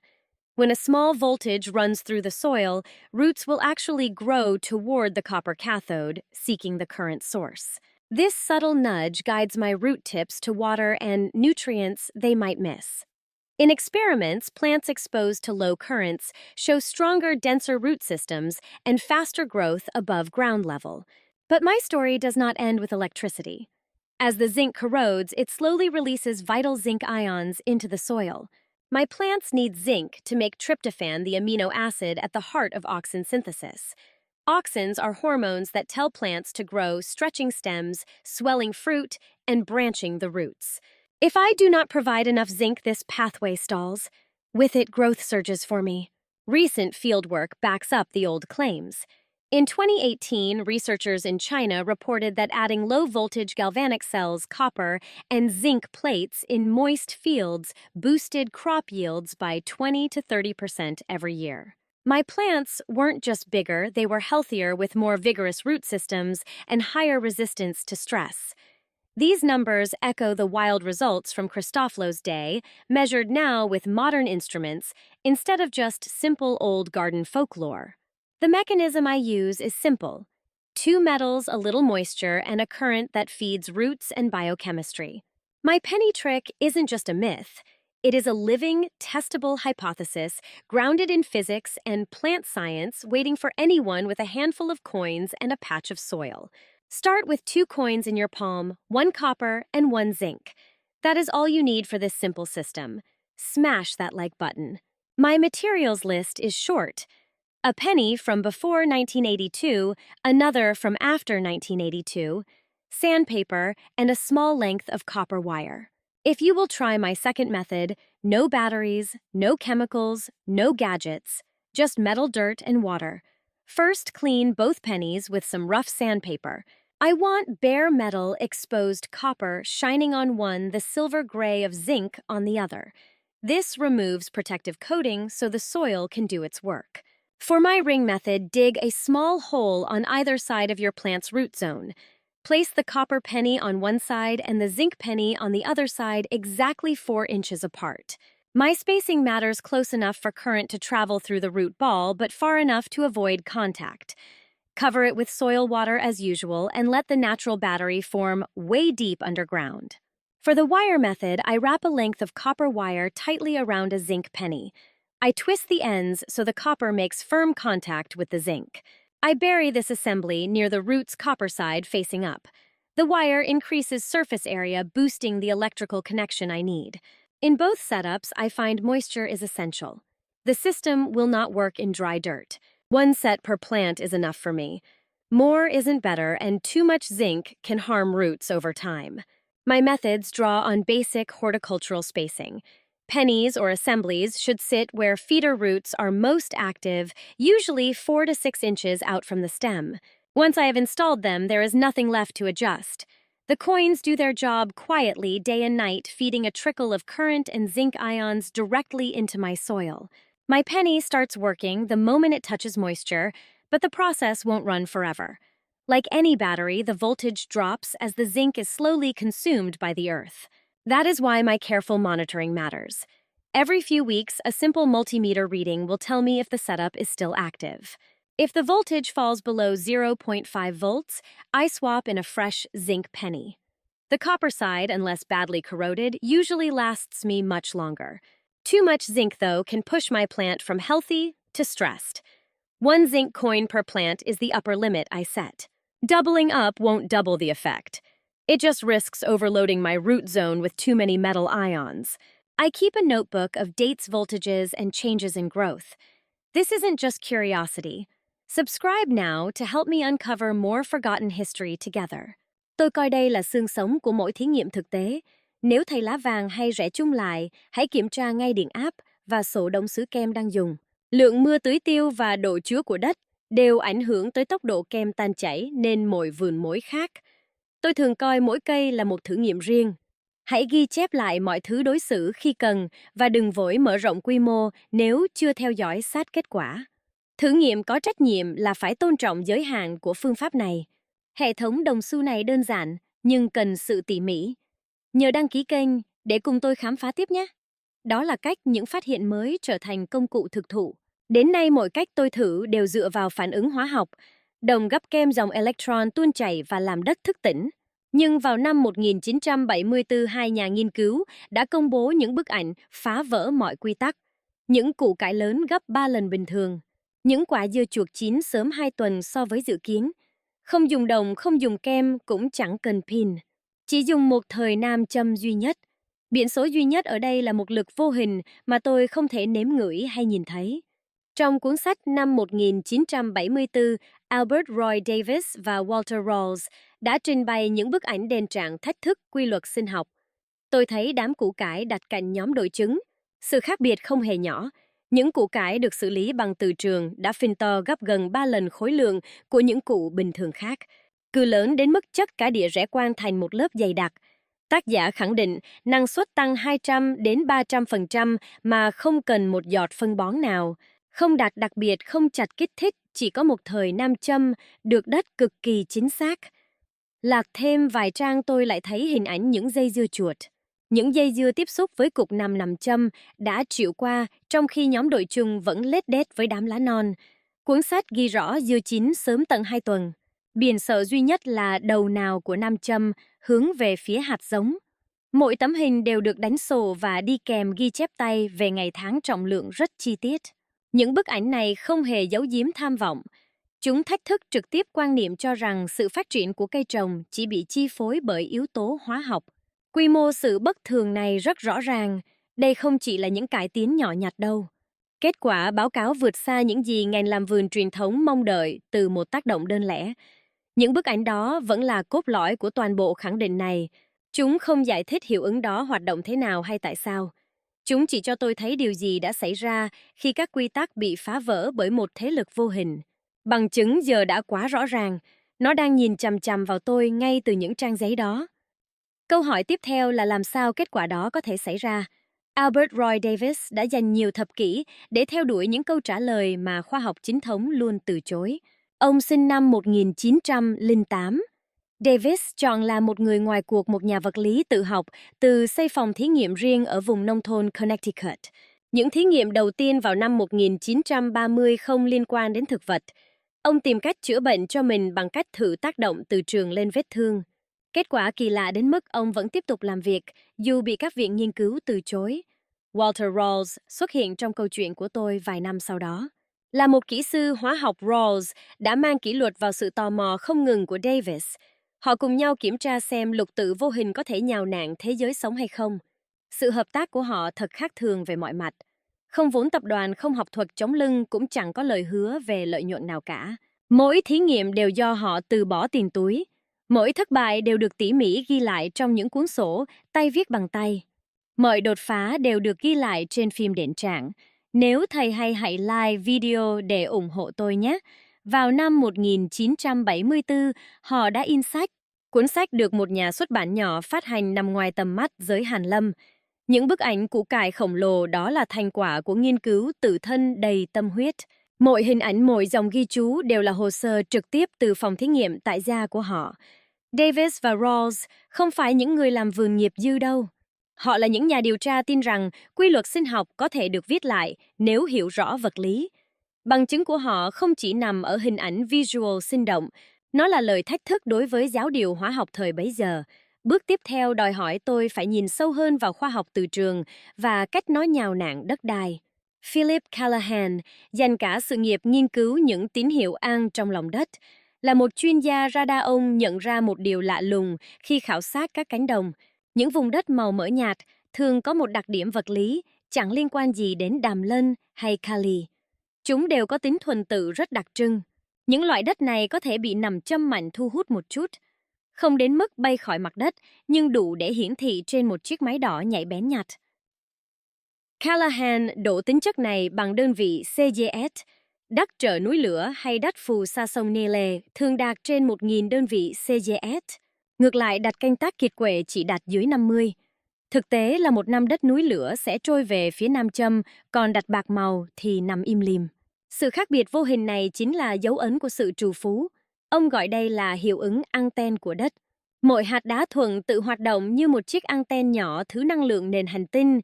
When a small voltage runs through the soil, roots will actually grow toward the copper cathode, seeking the current source. This subtle nudge guides my root tips to water and nutrients they might miss. In experiments, plants exposed to low currents show stronger, denser root systems and faster growth above ground level. But my story does not end with electricity. As the zinc corrodes, it slowly releases vital zinc ions into the soil. My plants need zinc to make tryptophan, the amino acid at the heart of auxin synthesis. Auxins are hormones that tell plants to grow, stretching stems, swelling fruit, and branching the roots. If I do not provide enough zinc, this pathway stalls. With it, growth surges for me. Recent fieldwork backs up the old claims. In 2018, researchers in China reported that adding low-voltage galvanic cells, copper, and zinc plates in moist fields boosted crop yields by 20 to 30% every year. My plants weren't just bigger, they were healthier with more vigorous root systems and higher resistance to stress. These numbers echo the wild results from Christoflo's day, measured now with modern instruments instead of just simple old garden folklore. The mechanism I use is simple: 2 metals, a little moisture, and a current that feeds roots and biochemistry. My penny trick isn't just a myth. It is a living, testable hypothesis grounded in physics and plant science, waiting for anyone with a handful of coins and a patch of soil. Start with 2 coins in your palm, 1 copper and 1 zinc. That is all you need for this simple system. smash that like button. My materials list is short: a penny from before 1982, another from after 1982, sandpaper, and a small length of copper wire. If you will try my second method, no batteries, no chemicals, no gadgets, just metal dirt and water. First, clean both pennies with some rough sandpaper. I want bare metal exposed copper shining on one, the silver gray of zinc on the other. This removes protective coating so the soil can do its work. For my ring method, dig a small hole on either side of your plant's root zone. Place the copper penny on one side and the zinc penny on the other side exactly 4 inches apart. My spacing matters close enough for current to travel through the root ball, but far enough to avoid contact. Cover it with soil water as usual and let the natural battery form way deep underground. For the wire method, I wrap a length of copper wire tightly around a zinc penny. I twist the ends so the copper makes firm contact with the zinc. I bury this assembly near the root's copper side facing up. The wire increases surface area, boosting the electrical connection I need. In both setups, I find moisture is essential. The system will not work in dry dirt. 1 set per plant is enough for me. More isn't better, and too much zinc can harm roots over time. My methods draw on basic horticultural spacing. Pennies or assemblies should sit where feeder roots are most active, usually 4 to 6 inches out from the stem. Once I have installed them, there is nothing left to adjust. The coins do their job quietly day and night, feeding a trickle of current and zinc ions directly into my soil. My penny starts working the moment it touches moisture, but the process won't run forever. Like any battery, the voltage drops as the zinc is slowly consumed by the earth. That is why my careful monitoring matters. Every few weeks, a simple multimeter reading will tell me if the setup is still active. If the voltage falls below 0.5 volts, I swap in a fresh zinc penny. The copper side, unless badly corroded, usually lasts me much longer. Too much zinc, though, can push my plant from healthy to stressed. 1 zinc coin per plant is the upper limit I set. Doubling up won't double the effect. It just risks overloading my root zone with too many metal ions. I keep a notebook of dates, voltages, and changes in growth. This isn't just curiosity. Subscribe now to help me uncover more forgotten history together. Tôi coi đây là xương sống của mỗi thí nghiệm thực tế. Nếu thấy lá vàng hay rẽ chung lại, hãy kiểm tra ngay điện áp và sổ đóng xứ kem đang dùng. Lượng mưa tưới tiêu và độ chứa của đất đều ảnh hưởng tới tốc độ kem tan chảy, nên mỗi vườn mỗi khác. Tôi thường coi mỗi cây là một thử nghiệm riêng. Hãy ghi chép lại mọi thứ đối xử khi cần và đừng vội mở rộng quy mô nếu chưa theo dõi sát kết quả. Thử nghiệm có trách nhiệm là phải tôn trọng giới hạn của phương pháp này. Hệ thống đồng xu này đơn giản nhưng cần sự tỉ mỉ. Nhờ đăng ký kênh để cùng tôi khám phá tiếp nhé. Đó là cách những phát hiện mới trở thành công cụ thực thụ. Đến nay mọi cách tôi thử đều dựa vào phản ứng hóa học. Đồng gấp kem dòng electron tuôn chảy và làm đất thức tỉnh. Nhưng vào năm 1974, 2 nhà nghiên cứu đã công bố những bức ảnh phá vỡ mọi quy tắc. Những củ cải lớn gấp 3 lần bình thường. Những quả dưa chuột chín sớm 2 tuần so với dự kiến. Không dùng đồng, không dùng kem, cũng chẳng cần pin. Chỉ dùng một thời nam châm duy nhất. Biển số duy nhất ở đây là một lực vô hình mà tôi không thể nếm ngửi hay nhìn thấy. Trong cuốn sách năm 1974, Albert Roy Davis và Walter Rawls đã trình bày những bức ảnh đen trạng thách thức quy luật sinh học. Tôi thấy đám củ cải đặt cạnh nhóm đội trứng. Sự khác biệt không hề nhỏ. Những củ cải được xử lý bằng từ trường đã phình to gấp gần 3 lần khối lượng của những củ bình thường khác. Cừ lớn đến mức chất cả đĩa rẽ quang thành một lớp dày đặc. Tác giả khẳng định năng suất tăng 200 đến 300% mà không cần một giọt phân bón nào. Không đặc biệt, không chặt kích thích, chỉ có một thời nam châm, được đất cực kỳ chính xác. Lạc thêm vài trang tôi lại thấy hình ảnh những dây dưa chuột. Những dây dưa tiếp xúc với cục nằm châm đã chịu qua, trong khi nhóm đội chung vẫn lết đết với đám lá non. Cuốn sách ghi rõ dưa chín sớm tận 2 tuần. Biển sợ duy nhất là đầu nào của nam châm hướng về phía hạt giống. Mỗi tấm hình đều được đánh sổ và đi kèm ghi chép tay về ngày tháng, trọng lượng rất chi tiết. Những bức ảnh này không hề giấu giếm tham vọng. Chúng thách thức trực tiếp quan niệm cho rằng sự phát triển của cây trồng chỉ bị chi phối bởi yếu tố hóa học. Quy mô sự bất thường này rất rõ ràng. Đây không chỉ là những cải tiến nhỏ nhặt đâu. Kết quả báo cáo vượt xa những gì ngành làm vườn truyền thống mong đợi từ một tác động đơn lẻ. Những bức ảnh đó vẫn là cốt lõi của toàn bộ khẳng định này. Chúng không giải thích hiệu ứng đó hoạt động thế nào hay tại sao. Chúng chỉ cho tôi thấy điều gì đã xảy ra khi các quy tắc bị phá vỡ bởi một thế lực vô hình. Bằng chứng giờ đã quá rõ ràng. Nó đang nhìn chằm chằm vào tôi ngay từ những trang giấy đó. Câu hỏi tiếp theo là làm sao kết quả đó có thể xảy ra? Albert Roy Davis đã dành nhiều thập kỷ để theo đuổi những câu trả lời mà khoa học chính thống luôn từ chối. Ông sinh năm 1908. Davis chọn là một người ngoài cuộc, một nhà vật lý tự học, từ xây phòng thí nghiệm riêng ở vùng nông thôn Connecticut. Những thí nghiệm đầu tiên vào năm 1930 không liên quan đến thực vật. Ông tìm cách chữa bệnh cho mình bằng cách thử tác động từ trường lên vết thương. Kết quả kỳ lạ đến mức ông vẫn tiếp tục làm việc, dù bị các viện nghiên cứu từ chối. Walter Rawls xuất hiện trong câu chuyện của tôi vài năm sau đó. Là một kỹ sư hóa học, Rawls đã mang kỷ luật vào sự tò mò không ngừng của Davis. Họ cùng nhau kiểm tra xem lục tự vô hình có thể nhào nặn thế giới sống hay không. Sự hợp tác của họ thật khác thường về mọi mặt. Không vốn tập đoàn, không học thuật chống lưng, cũng chẳng có lời hứa về lợi nhuận nào cả. Mỗi thí nghiệm đều do họ từ bỏ tiền túi. Mỗi thất bại đều được tỉ mỉ ghi lại trong những cuốn sổ, tay viết bằng tay. Mọi đột phá đều được ghi lại trên phim điện trạng. Nếu thầy hay hãy like video để ủng hộ tôi nhé. Vào năm 1974, họ đã in sách. Cuốn sách được một nhà xuất bản nhỏ phát hành nằm ngoài tầm mắt giới hàn lâm. Những bức ảnh củ cải khổng lồ đó là thành quả của nghiên cứu tự thân đầy tâm huyết. Mỗi hình ảnh, mỗi dòng ghi chú đều là hồ sơ trực tiếp từ phòng thí nghiệm tại gia của họ. Davis và Rawls không phải những người làm vườn nghiệp dư đâu. Họ là những nhà điều tra tin rằng quy luật sinh học có thể được viết lại nếu hiểu rõ vật lý. Bằng chứng của họ không chỉ nằm ở hình ảnh visual sinh động, nó là lời thách thức đối với giáo điều hóa học thời bấy giờ. Bước tiếp theo đòi hỏi tôi phải nhìn sâu hơn vào khoa học từ trường và cách nó nhào nặn đất đai. Philip Callahan dành cả sự nghiệp nghiên cứu những tín hiệu an trong lòng đất. Là một chuyên gia radar, ông nhận ra một điều lạ lùng khi khảo sát các cánh đồng. Những vùng đất màu mỡ nhạt thường có một đặc điểm vật lý chẳng liên quan gì đến đàm lân hay kali. Chúng đều có tính thuần tự rất đặc trưng. Những loại đất này có thể bị nằm châm mạnh thu hút một chút. Không đến mức bay khỏi mặt đất, nhưng đủ để hiển thị trên một chiếc máy đỏ nhạy bén nhạt. Callahan độ tính chất này bằng đơn vị CGS. Đất trở núi lửa hay đất phù sa sông Nile thường đạt trên 1.000 đơn vị CGS. Ngược lại, đặt canh tác kiệt quệ chỉ đạt dưới 50. Thực tế là một năm đất núi lửa sẽ trôi về phía nam châm, còn đặt bạc màu thì nằm im lìm. Sự khác biệt vô hình này chính là dấu ấn của sự trù phú. Ông gọi đây là hiệu ứng anten của đất. Mỗi hạt đá thuần tự hoạt động như một chiếc anten nhỏ thứ năng lượng nền hành tinh.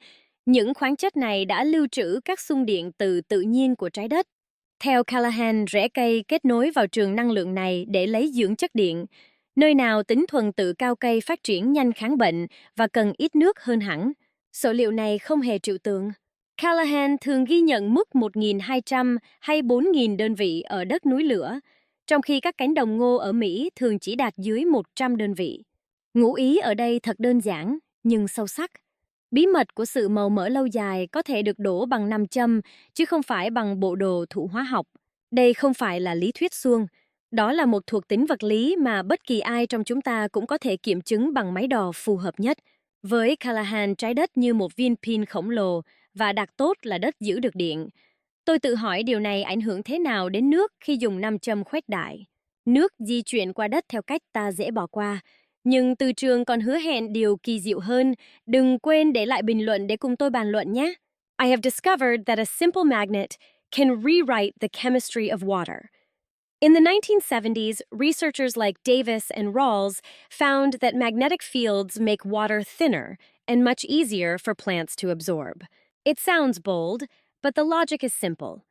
Những khoáng chất này đã lưu trữ các xung điện từ tự nhiên của trái đất. Theo Callahan, rễ cây kết nối vào trường năng lượng này để lấy dưỡng chất điện. Nơi nào tính thuần tự cao cây phát triển nhanh, kháng bệnh và cần ít nước hơn hẳn. Số liệu này không hề trừu tượng. Callahan thường ghi nhận mức 1.200 hay 4.000 đơn vị ở đất núi lửa, trong khi các cánh đồng ngô ở Mỹ thường chỉ đạt dưới 100 đơn vị. Ngụ ý ở đây thật đơn giản, nhưng sâu sắc. Bí mật của sự màu mỡ lâu dài có thể được đổ bằng nam châm, chứ không phải bằng bộ đồ thụ hóa học. Đây không phải là lý thuyết suông. Đó là một thuộc tính vật lý mà bất kỳ ai trong chúng ta cũng có thể kiểm chứng bằng máy đo phù hợp nhất. Với Callahan, trái đất như một viên pin khổng lồ và đặc tốt là đất giữ được điện. Tôi tự hỏi điều này ảnh hưởng thế nào đến nước khi dùng nam châm khuếch đại. Nước di chuyển qua đất theo cách ta dễ bỏ qua. Nhưng từ trường còn hứa hẹn điều kỳ diệu hơn. Đừng quên để lại bình luận để cùng tôi bàn luận nhé. I have discovered that a simple magnet can rewrite the chemistry of water. In the 1970s, researchers like Davis and Rawls found that magnetic fields make water thinner and much easier for plants to absorb. It sounds bold, but the logic is simple.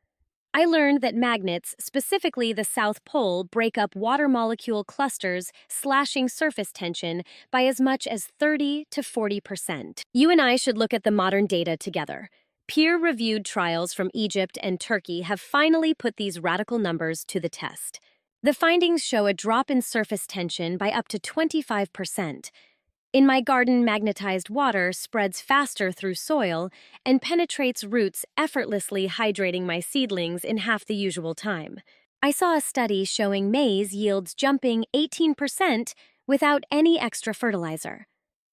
I learned that magnets, specifically the South Pole, break up water molecule clusters, slashing surface tension by as much as 30 to 40%. You and I should look at the modern data together. Peer-reviewed trials from Egypt and Turkey have finally put these radical numbers to the test. The findings show a drop in surface tension by up to 25%. In my garden, magnetized water spreads faster through soil and penetrates roots, effortlessly hydrating my seedlings in half the usual time. I saw a study showing maize yields jumping 18% without any extra fertilizer.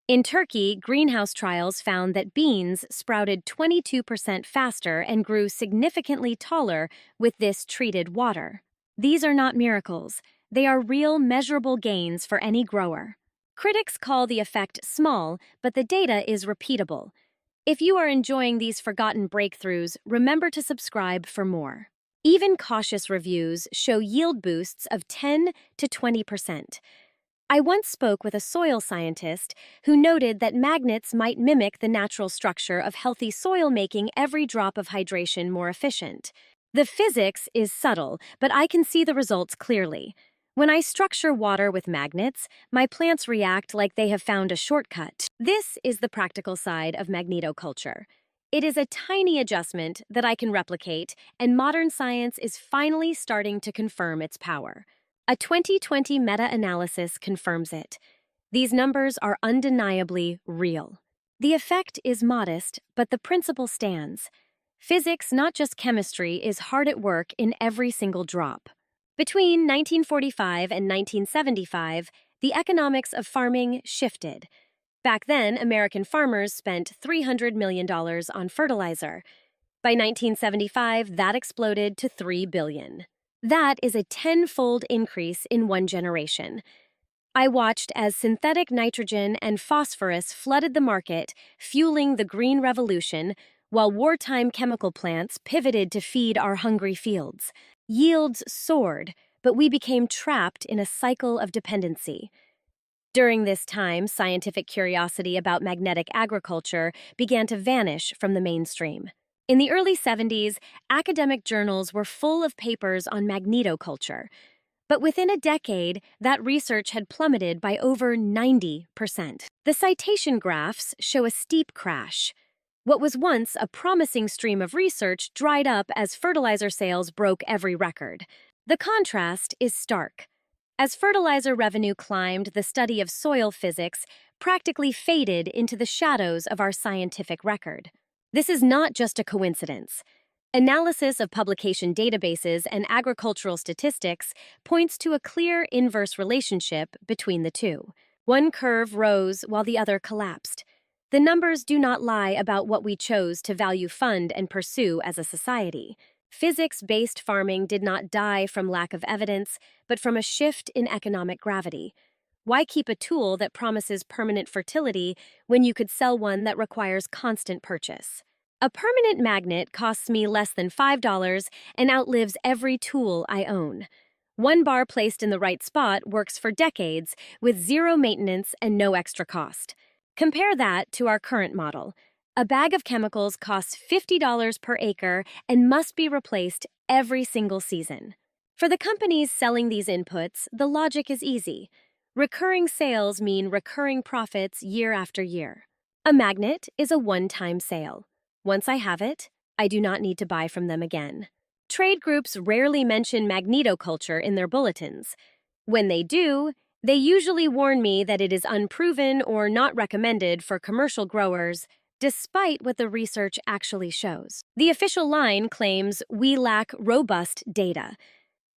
In Turkey, greenhouse trials found that beans sprouted 22% faster and grew significantly taller with this treated water. These are not miracles, they are real, measurable gains for any grower. Critics call the effect small, but the data is repeatable. If you are enjoying these forgotten breakthroughs, remember to subscribe for more. Even cautious reviews show yield boosts of 10 to 20%. I once spoke with a soil scientist who noted that magnets might mimic the natural structure of healthy soil, making every drop of hydration more efficient. The physics is subtle, but I can see the results clearly. When I structure water with magnets, my plants react like they have found a shortcut. This is the practical side of magnetoculture. It is a tiny adjustment that I can replicate, and modern science is finally starting to confirm its power. A 2020 meta-analysis confirms it. These numbers are undeniably real. The effect is modest, but the principle stands. Physics, not just chemistry, is hard at work in every single drop. Between 1945 and 1975, the economics of farming shifted. Back then, American farmers spent $300 million on fertilizer. By 1975, that exploded to $3 billion. That is a tenfold increase in one generation. I watched as synthetic nitrogen and phosphorus flooded the market, fueling the Green Revolution, while wartime chemical plants pivoted to feed our hungry fields. Yields soared, but we became trapped in a cycle of dependency. During this time, scientific curiosity about magnetic agriculture began to vanish from the mainstream. In the early 70s, academic journals were full of papers on magnetoculture. But within a decade, that research had plummeted by over 90%. The citation graphs show a steep crash. What was once a promising stream of research dried up as fertilizer sales broke every record. The contrast is stark. As fertilizer revenue climbed, the study of soil physics practically faded into the shadows of our scientific record. This is not just a coincidence. Analysis of publication databases and agricultural statistics points to a clear inverse relationship between the two. One curve rose while the other collapsed. The numbers do not lie about what we chose to value, fund, and pursue as a society. Physics-based farming did not die from lack of evidence, but from a shift in economic gravity. Why keep a tool that promises permanent fertility when you could sell one that requires constant purchase? A permanent magnet costs me less than $5 and outlives every tool I own. One bar placed in the right spot works for decades with zero maintenance and no extra cost. Compare that to our current model. A bag of chemicals costs $50 per acre and must be replaced every single season. For the companies selling these inputs, the logic is easy. Recurring sales mean recurring profits year after year. A magnet is a one-time sale. Once I have it, I do not need to buy from them again. Trade groups rarely mention magnetoculture in their bulletins. When they do, they usually warn me that it is unproven or not recommended for commercial growers, despite what the research actually shows. The official line claims we lack robust data.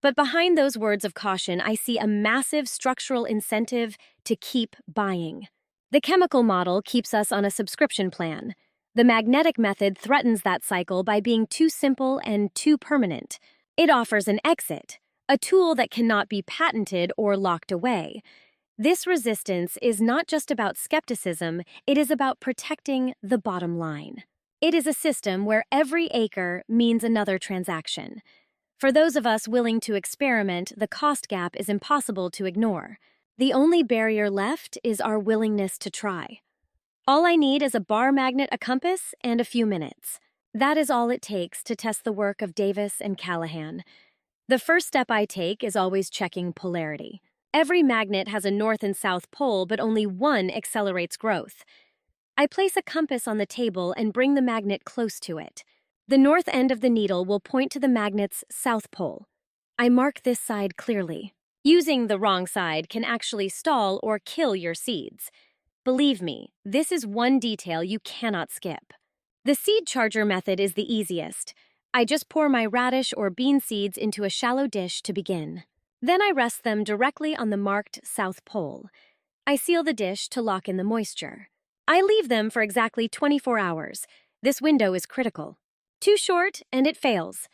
But behind those words of caution, I see a massive structural incentive to keep buying. The chemical model keeps us on a subscription plan. The magnetic method threatens that cycle by being too simple and too permanent. It offers an exit, a tool that cannot be patented or locked away. This resistance is not just about skepticism, it is about protecting the bottom line. It is a system where every acre means another transaction. For those of us willing to experiment, the cost gap is impossible to ignore. The only barrier left is our willingness to try. All I need is a bar magnet, a compass, and a few minutes. That is all it takes to test the work of Davis and Callahan. The first step I take is always checking polarity. Every magnet has a north and south pole, but only one accelerates growth. I place a compass on the table and bring the magnet close to it. The north end of the needle will point to the magnet's south pole. I mark this side clearly. Using the wrong side can actually stall or kill your seeds. Believe me, this is one detail you cannot skip. The seed charger method is the easiest. I just pour my radish or bean seeds into a shallow dish to begin. Then I rest them directly on the marked South Pole. I seal the dish to lock in the moisture. I leave them for exactly 24 hours. This window is critical. Too short, and it fails.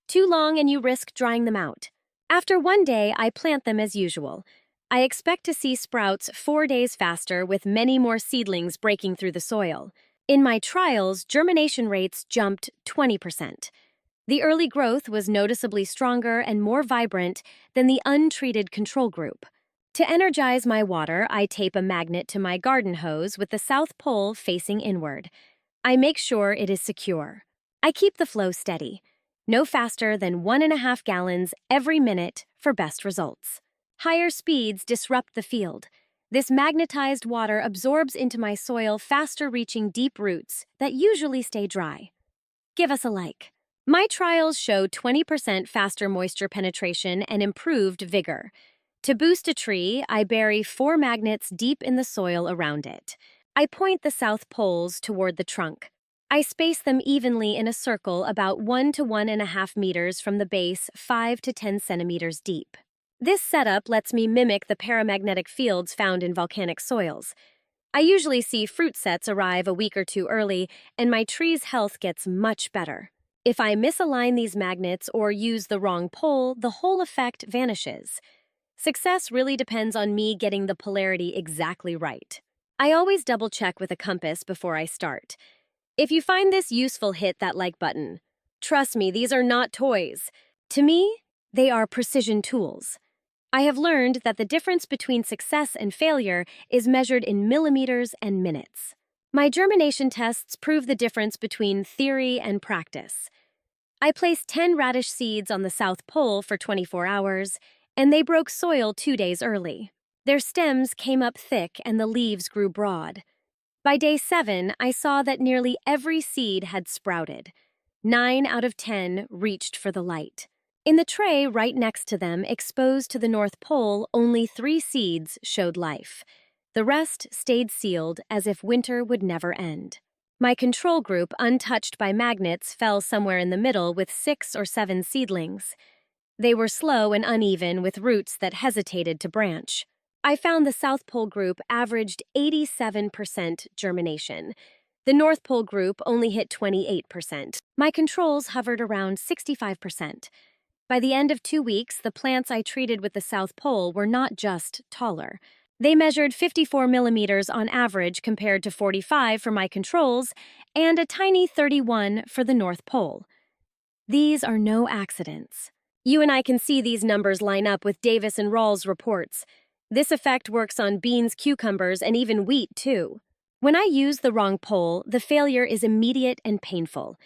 Too long, and you risk drying them out. After one day, I plant them as usual. I expect to see sprouts 4 days faster with many more seedlings breaking through the soil. In my trials, germination rates jumped 20%. The early growth was noticeably stronger and more vibrant than the untreated control group. To energize my water, I tape a magnet to my garden hose with the South Pole facing inward. I make sure it is secure. I keep the flow steady, no faster than 1.5 gallons every minute for best results. Higher speeds disrupt the field. This magnetized water absorbs into my soil faster, reaching deep roots that usually stay dry. Give us a like. My trials show 20% faster moisture penetration and improved vigor. To boost a tree, I bury 4 magnets deep in the soil around it. I point the south poles toward the trunk. I space them evenly in a circle about 1 to 1.5 meters from the base, 5 to 10 centimeters deep. This setup lets me mimic the paramagnetic fields found in volcanic soils. I usually see fruit sets arrive a week or two early, and my tree's health gets much better. If I misalign these magnets or use the wrong pole, the whole effect vanishes. Success really depends on me getting the polarity exactly right. I always double-check with a compass before I start. If you find this useful, hit that like button. Trust me, these are not toys. To me, they are precision tools. I have learned that the difference between success and failure is measured in millimeters and minutes. My germination tests prove the difference between theory and practice. I placed 10 radish seeds on the South Pole for 24 hours, and they broke soil 2 days early. Their stems came up thick and the leaves grew broad. By day 7, I saw that nearly every seed had sprouted. 9 out of 10 reached for the light. In the tray right next to them, exposed to the North Pole, only 3 seeds showed life. The rest stayed sealed as if winter would never end. My control group, untouched by magnets, fell somewhere in the middle with 6 or 7 seedlings. They were slow and uneven, with roots that hesitated to branch. I found the South Pole group averaged 87% germination. The North Pole group only hit 28%. My controls hovered around 65%. By the end of 2 weeks, the plants I treated with the South Pole were not just taller. They measured 54 millimeters on average compared to 45 for my controls and a tiny 31 for the North Pole. These are no accidents. You and I can see these numbers line up with Davis and Rawls' reports. This effect works on beans, cucumbers, and even wheat, too. When I use the wrong pole, the failure is immediate and painful.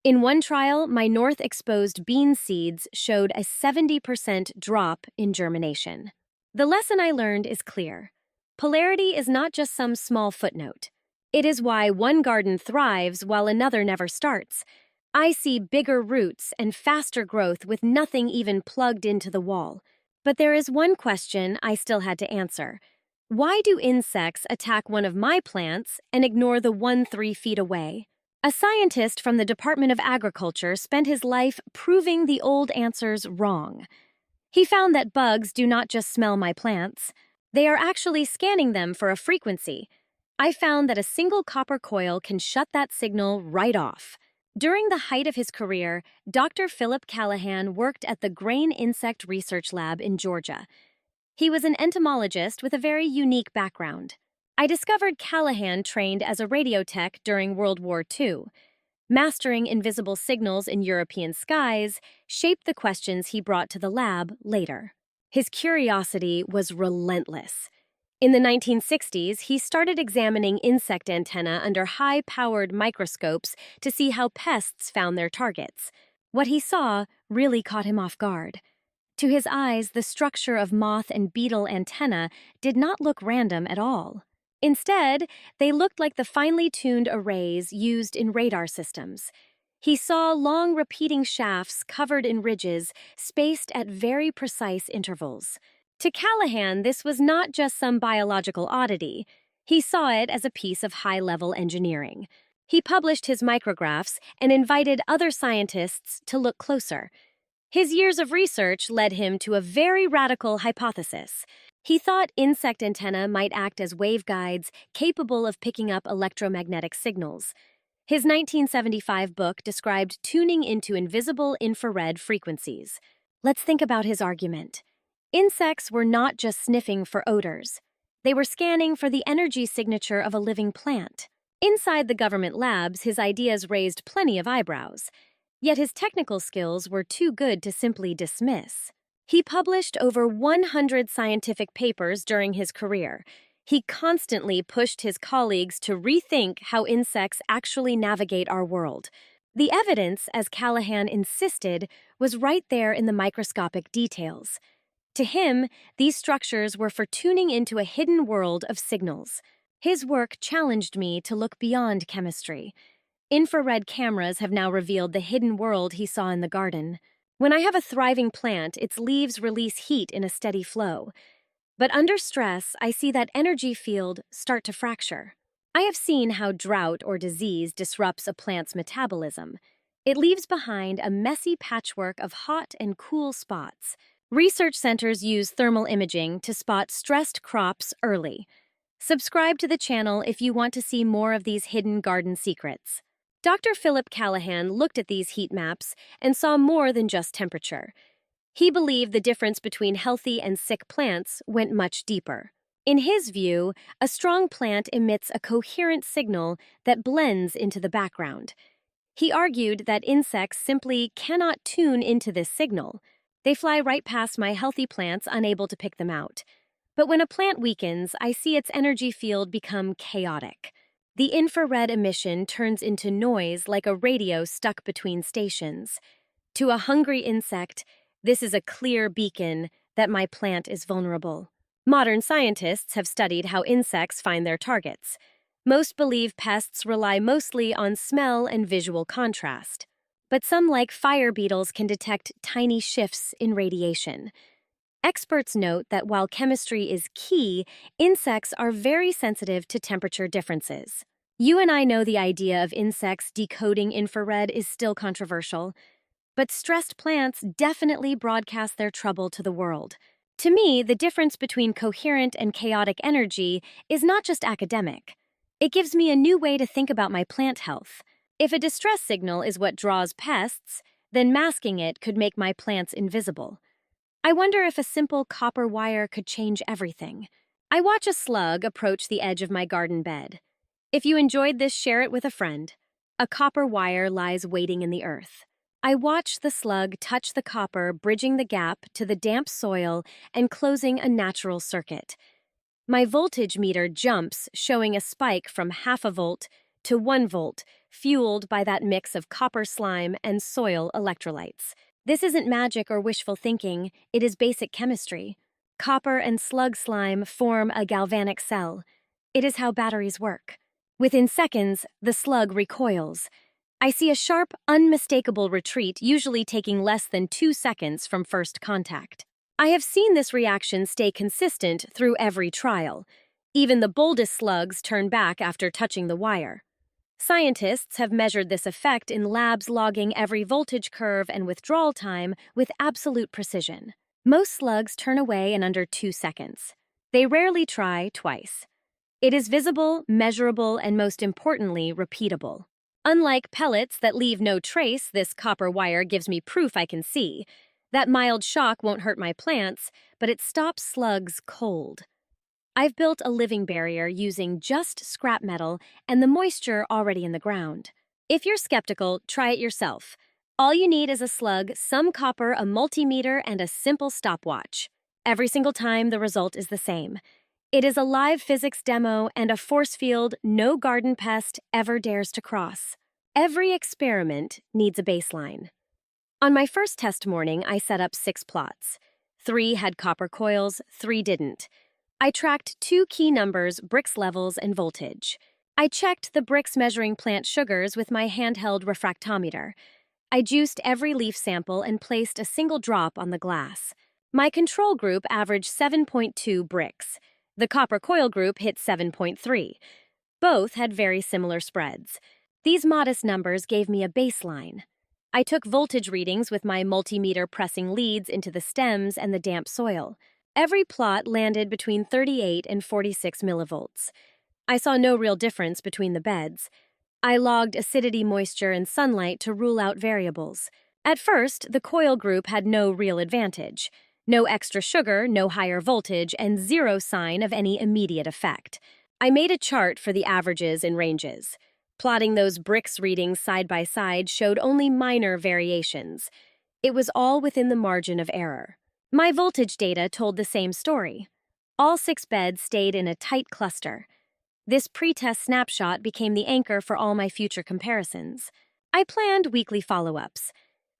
In one trial, my north-exposed bean seeds showed a 70% drop in germination. The lesson I learned is clear. Polarity is not just some small footnote. It is why one garden thrives while another never starts. I see bigger roots and faster growth with nothing even plugged into the wall. But there is one question I still had to answer. Why do insects attack one of my plants and ignore the one 3 feet away? A scientist from the Department of Agriculture spent his life proving the old answers wrong. He found that bugs do not just smell my plants. They are actually scanning them for a frequency. I found that a single copper coil can shut that signal right off. During the height of his career, Dr. Philip Callahan worked at the Grain Insect Research Lab in Georgia. He was an entomologist with a very unique background. I discovered Callahan trained as a radio tech during World War II. Mastering invisible signals in European skies shaped the questions he brought to the lab later. His curiosity was relentless. In the 1960s, he started examining insect antennae under high-powered microscopes to see how pests found their targets. What he saw really caught him off guard. To his eyes, the structure of moth and beetle antennae did not look random at all. Instead, they looked like the finely tuned arrays used in radar systems. He saw long repeating shafts covered in ridges, spaced at very precise intervals. To Callahan, this was not just some biological oddity. He saw it as a piece of high-level engineering. He published his micrographs and invited other scientists to look closer. His years of research led him to a very radical hypothesis. He thought insect antennae might act as waveguides capable of picking up electromagnetic signals. His 1975 book described tuning into invisible infrared frequencies. Let's think about his argument. Insects were not just sniffing for odors. They were scanning for the energy signature of a living plant. Inside the government labs, his ideas raised plenty of eyebrows. Yet his technical skills were too good to simply dismiss. He published over 100 scientific papers during his career. He constantly pushed his colleagues to rethink how insects actually navigate our world. The evidence, as Callahan insisted, was right there in the microscopic details. To him, these structures were for tuning into a hidden world of signals. His work challenged me to look beyond chemistry. Infrared cameras have now revealed the hidden world he saw in the garden. When I have a thriving plant, its leaves release heat in a steady flow. But under stress, I see that energy field start to fracture. I have seen how drought or disease disrupts a plant's metabolism. It leaves behind a messy patchwork of hot and cool spots. Research centers use thermal imaging to spot stressed crops early. Subscribe to the channel if you want to see more of these hidden garden secrets. Dr. Philip Callahan looked at these heat maps and saw more than just temperature. He believed the difference between healthy and sick plants went much deeper. In his view, a strong plant emits a coherent signal that blends into the background. He argued that insects simply cannot tune into this signal. They fly right past my healthy plants, unable to pick them out. But when a plant weakens, I see its energy field become chaotic. The infrared emission turns into noise like a radio stuck between stations. To a hungry insect, this is a clear beacon that my plant is vulnerable. Modern scientists have studied how insects find their targets. Most believe pests rely mostly on smell and visual contrast. But some, like fire beetles, can detect tiny shifts in radiation. Experts note that while chemistry is key, insects are very sensitive to temperature differences. You and I know the idea of insects decoding infrared is still controversial, but stressed plants definitely broadcast their trouble to the world. To me, the difference between coherent and chaotic energy is not just academic. It gives me a new way to think about my plant health. If a distress signal is what draws pests, then masking it could make my plants invisible. I wonder if a simple copper wire could change everything. I watch a slug approach the edge of my garden bed. If you enjoyed this, share it with a friend. A copper wire lies waiting in the earth. I watch the slug touch the copper, bridging the gap to the damp soil and closing a natural circuit. My voltage meter jumps, showing a spike from 0.5 volt to 1 volt, fueled by that mix of copper slime and soil electrolytes. This isn't magic or wishful thinking, it is basic chemistry. Copper and slug slime form a galvanic cell. It is how batteries work. Within seconds, the slug recoils. I see a sharp, unmistakable retreat, usually taking less than 2 seconds from first contact. I have seen this reaction stay consistent through every trial. Even the boldest slugs turn back after touching the wire. Scientists have measured this effect in labs, logging every voltage curve and withdrawal time with absolute precision. Most slugs turn away in under 2 seconds. They rarely try twice. It is visible, measurable, and most importantly, repeatable. Unlike pellets that leave no trace, this copper wire gives me proof I can see. That mild shock won't hurt my plants, but it stops slugs cold. I've built a living barrier using just scrap metal and the moisture already in the ground. If you're skeptical, try it yourself. All you need is a slug, some copper, a multimeter, and a simple stopwatch. Every single time, the result is the same. It is a live physics demo and a force field no garden pest ever dares to cross. Every experiment needs a baseline. On my first test morning, I set up 6 plots. 3 had copper coils, 3 didn't. I tracked 2 key numbers, Brix levels and voltage. I checked the Brix measuring plant sugars with my handheld refractometer. I juiced every leaf sample and placed a single drop on the glass. My control group averaged 7.2 Brix. The copper coil group hit 7.3. Both had very similar spreads. These modest numbers gave me a baseline. I took voltage readings with my multimeter pressing leads into the stems and the damp soil. Every plot landed between 38 and 46 millivolts. I saw no real difference between the beds. I logged acidity, moisture, and sunlight to rule out variables. At first, the coil group had no real advantage. No extra sugar, no higher voltage, and zero sign of any immediate effect. I made a chart for the averages and ranges. Plotting those bricks readings side by side showed only minor variations. It was all within the margin of error. My voltage data told the same story. All 6 beds stayed in a tight cluster. This pre-test snapshot became the anchor for all my future comparisons. I planned weekly follow-ups.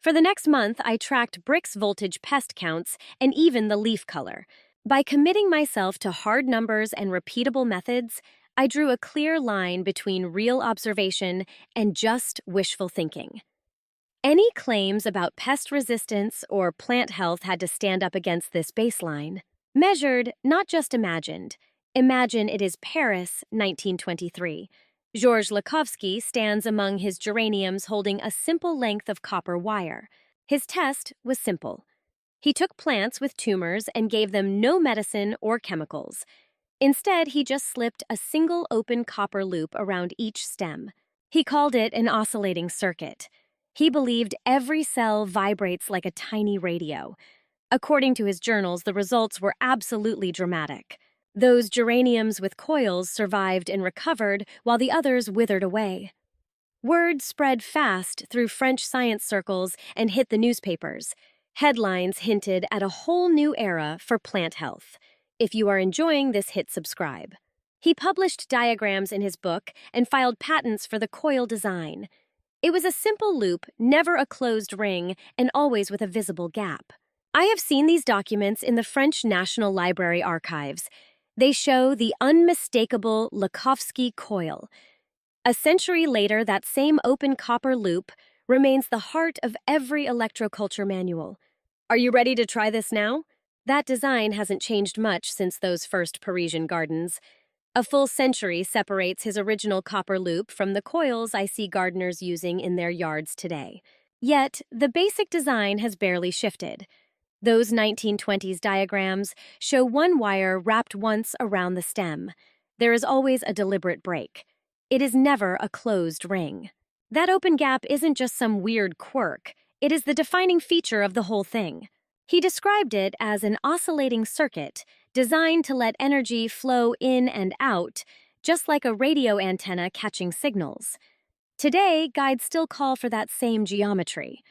For the next month, I tracked bricks voltage pest counts and even the leaf color. By committing myself to hard numbers and repeatable methods, I drew a clear line between real observation and just wishful thinking. Any claims about pest resistance or plant health had to stand up against this baseline. Measured, not just imagined. Imagine it is Paris, 1923. Georges Lakovsky stands among his geraniums holding a simple length of copper wire. His test was simple. He took plants with tumors and gave them no medicine or chemicals. Instead, he just slipped a single open copper loop around each stem. He called it an oscillating circuit. He believed every cell vibrates like a tiny radio. According to his journals, the results were absolutely dramatic. Those geraniums with coils survived and recovered, while the others withered away. Word spread fast through French science circles and hit the newspapers. Headlines hinted at a whole new era for plant health. If you are enjoying this, hit subscribe. He published diagrams in his book and filed patents for the coil design. It was a simple loop, never a closed ring, and always with a visible gap. I have seen these documents in the French National Library archives. They show the unmistakable Lakovsky coil. A century later, that same open copper loop remains the heart of every electroculture manual. Are you ready to try this now? That design hasn't changed much since those first Parisian gardens. A full century separates his original copper loop from the coils I see gardeners using in their yards today. Yet, the basic design has barely shifted. Those 1920s diagrams show one wire wrapped once around the stem. There is always a deliberate break. It is never a closed ring. That open gap isn't just some weird quirk. It is the defining feature of the whole thing. He described it as an oscillating circuit designed to let energy flow in and out, just like a radio antenna catching signals. Today, guides still call for that same geometry.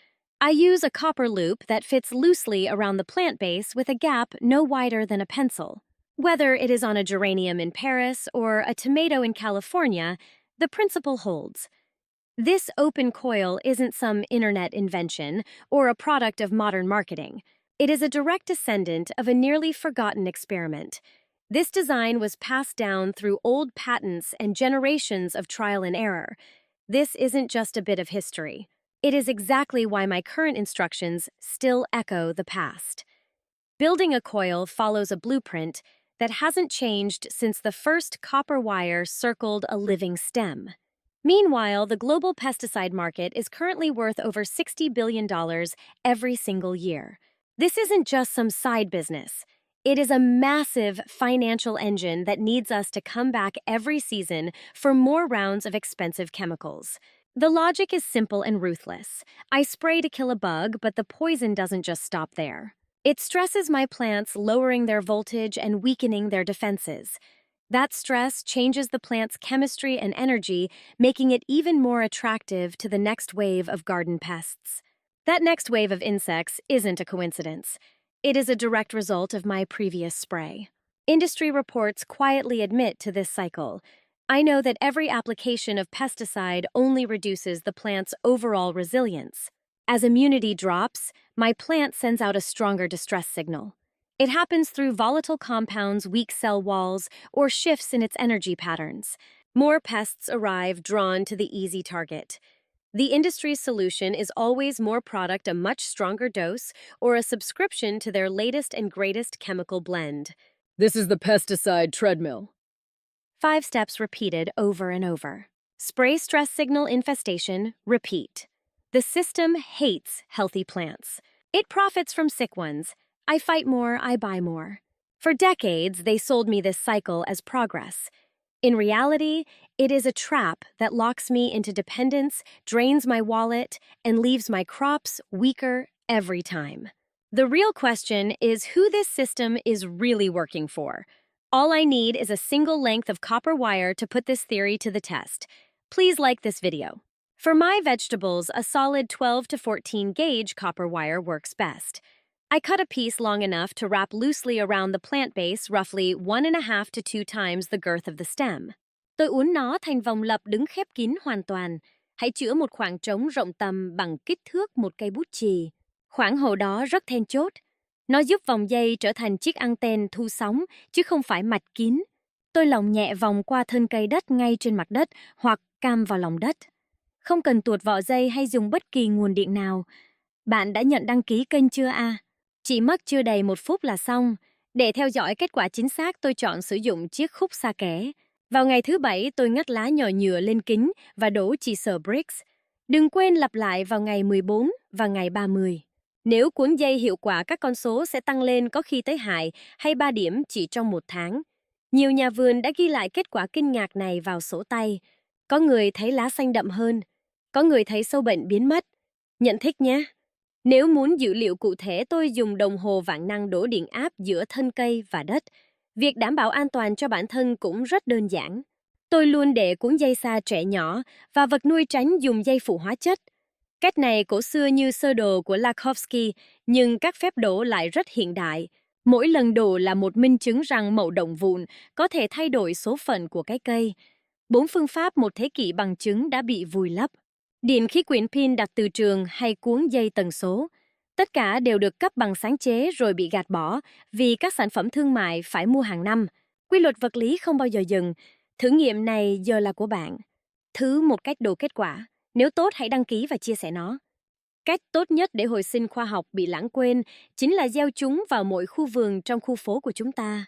I use a copper loop that fits loosely around the plant base with a gap no wider than a pencil. Whether it is on a geranium in Paris or a tomato in California, the principle holds. This open coil isn't some internet invention or a product of modern marketing. It is a direct descendant of a nearly forgotten experiment. This design was passed down through old patents and generations of trial and error. This isn't just a bit of history. It is exactly why my current instructions still echo the past. Building a coil follows a blueprint that hasn't changed since the first copper wire circled a living stem. Meanwhile, the global pesticide market is currently worth over $60 billion every single year. This isn't just some side business. It is a massive financial engine that needs us to come back every season for more rounds of expensive chemicals. The logic is simple and ruthless. I spray to kill a bug, but the poison doesn't just stop there. It stresses my plants, lowering their voltage and weakening their defenses. That stress changes the plant's chemistry and energy, making it even more attractive to the next wave of garden pests. That next wave of insects isn't a coincidence. It is a direct result of my previous spray. Industry reports quietly admit to this cycle. I know that every application of pesticide only reduces the plant's overall resilience. As immunity drops, my plant sends out a stronger distress signal. It happens through volatile compounds, weak cell walls, or shifts in its energy patterns. More pests arrive drawn to the easy target. The industry's solution is always more product, a much stronger dose, or a subscription to their latest and greatest chemical blend. This is the pesticide treadmill. 5 steps repeated over and over. Spray stress signal infestation, repeat. The system hates healthy plants. It profits from sick ones. I fight more, I buy more. For decades, they sold me this cycle as progress. In reality, it is a trap that locks me into dependence, drains my wallet, and leaves my crops weaker every time. The real question is who this system is really working for. All I need is a single length of copper wire to put this theory to the test. Please like this video. For my vegetables, a solid 12 to 14 gauge copper wire works best. I cut a piece long enough to wrap loosely around the plant base, roughly 1.5 to 2 times the girth of the stem. Tôi uốn nó thành vòng lập đứng khép kín hoàn toàn. Hãy chữa một khoảng trống rộng tầm bằng kích thước một cây bút chì. Khoảng hồ đó rất then chốt. Nó giúp vòng dây trở thành chiếc anten thu sóng, chứ không phải mạch kín. Tôi lồng nhẹ vòng qua thân cây đất ngay trên mặt đất hoặc cam vào lòng đất. Không cần tuột vỏ dây hay dùng bất kỳ nguồn điện nào. Bạn đã nhận đăng ký kênh chưa à? Chỉ mất chưa đầy 1 phút là xong. Để theo dõi kết quả chính xác, tôi chọn sử dụng chiếc khúc xa kẽ. Vào ngày thứ 7, tôi ngắt lá nhỏ nhựa lên kính và đổ chỉ sờ bricks. Đừng quên lặp lại vào ngày 14 và ngày 30. Nếu cuốn dây hiệu quả, các con số sẽ tăng lên, có khi tới 2 hay 3 điểm chỉ trong 1 tháng. Nhiều nhà vườn đã ghi lại kết quả kinh ngạc này vào sổ tay. Có người thấy lá xanh đậm hơn, có người thấy sâu bệnh biến mất. Nhận thích nhé! Nếu muốn dữ liệu cụ thể, tôi dùng đồng hồ vạn năng đổ điện áp giữa thân cây và đất. Việc đảm bảo an toàn cho bản thân cũng rất đơn giản. Tôi luôn để cuốn dây xa trẻ nhỏ và vật nuôi tránh dùng dây phụ hóa chất. Cách này cổ xưa như sơ đồ của Lakhovsky, nhưng các phép đổ lại rất hiện đại. Mỗi lần đổ là một minh chứng rằng mẩu động vụn có thể thay đổi số phận của cái cây. 4 phương pháp một thế kỷ bằng chứng đã bị vùi lấp. Điện khí quyển pin đặt từ trường hay cuốn dây tần số. Tất cả đều được cấp bằng sáng chế rồi bị gạt bỏ vì các sản phẩm thương mại phải mua hàng năm. Quy luật vật lý không bao giờ dừng. Thử nghiệm này giờ là của bạn. Thử một cách đủ kết quả. Nếu tốt, hãy đăng ký và chia sẻ nó. Cách tốt nhất để hồi sinh khoa học bị lãng quên chính là gieo chúng vào mỗi khu vườn trong khu phố của chúng ta.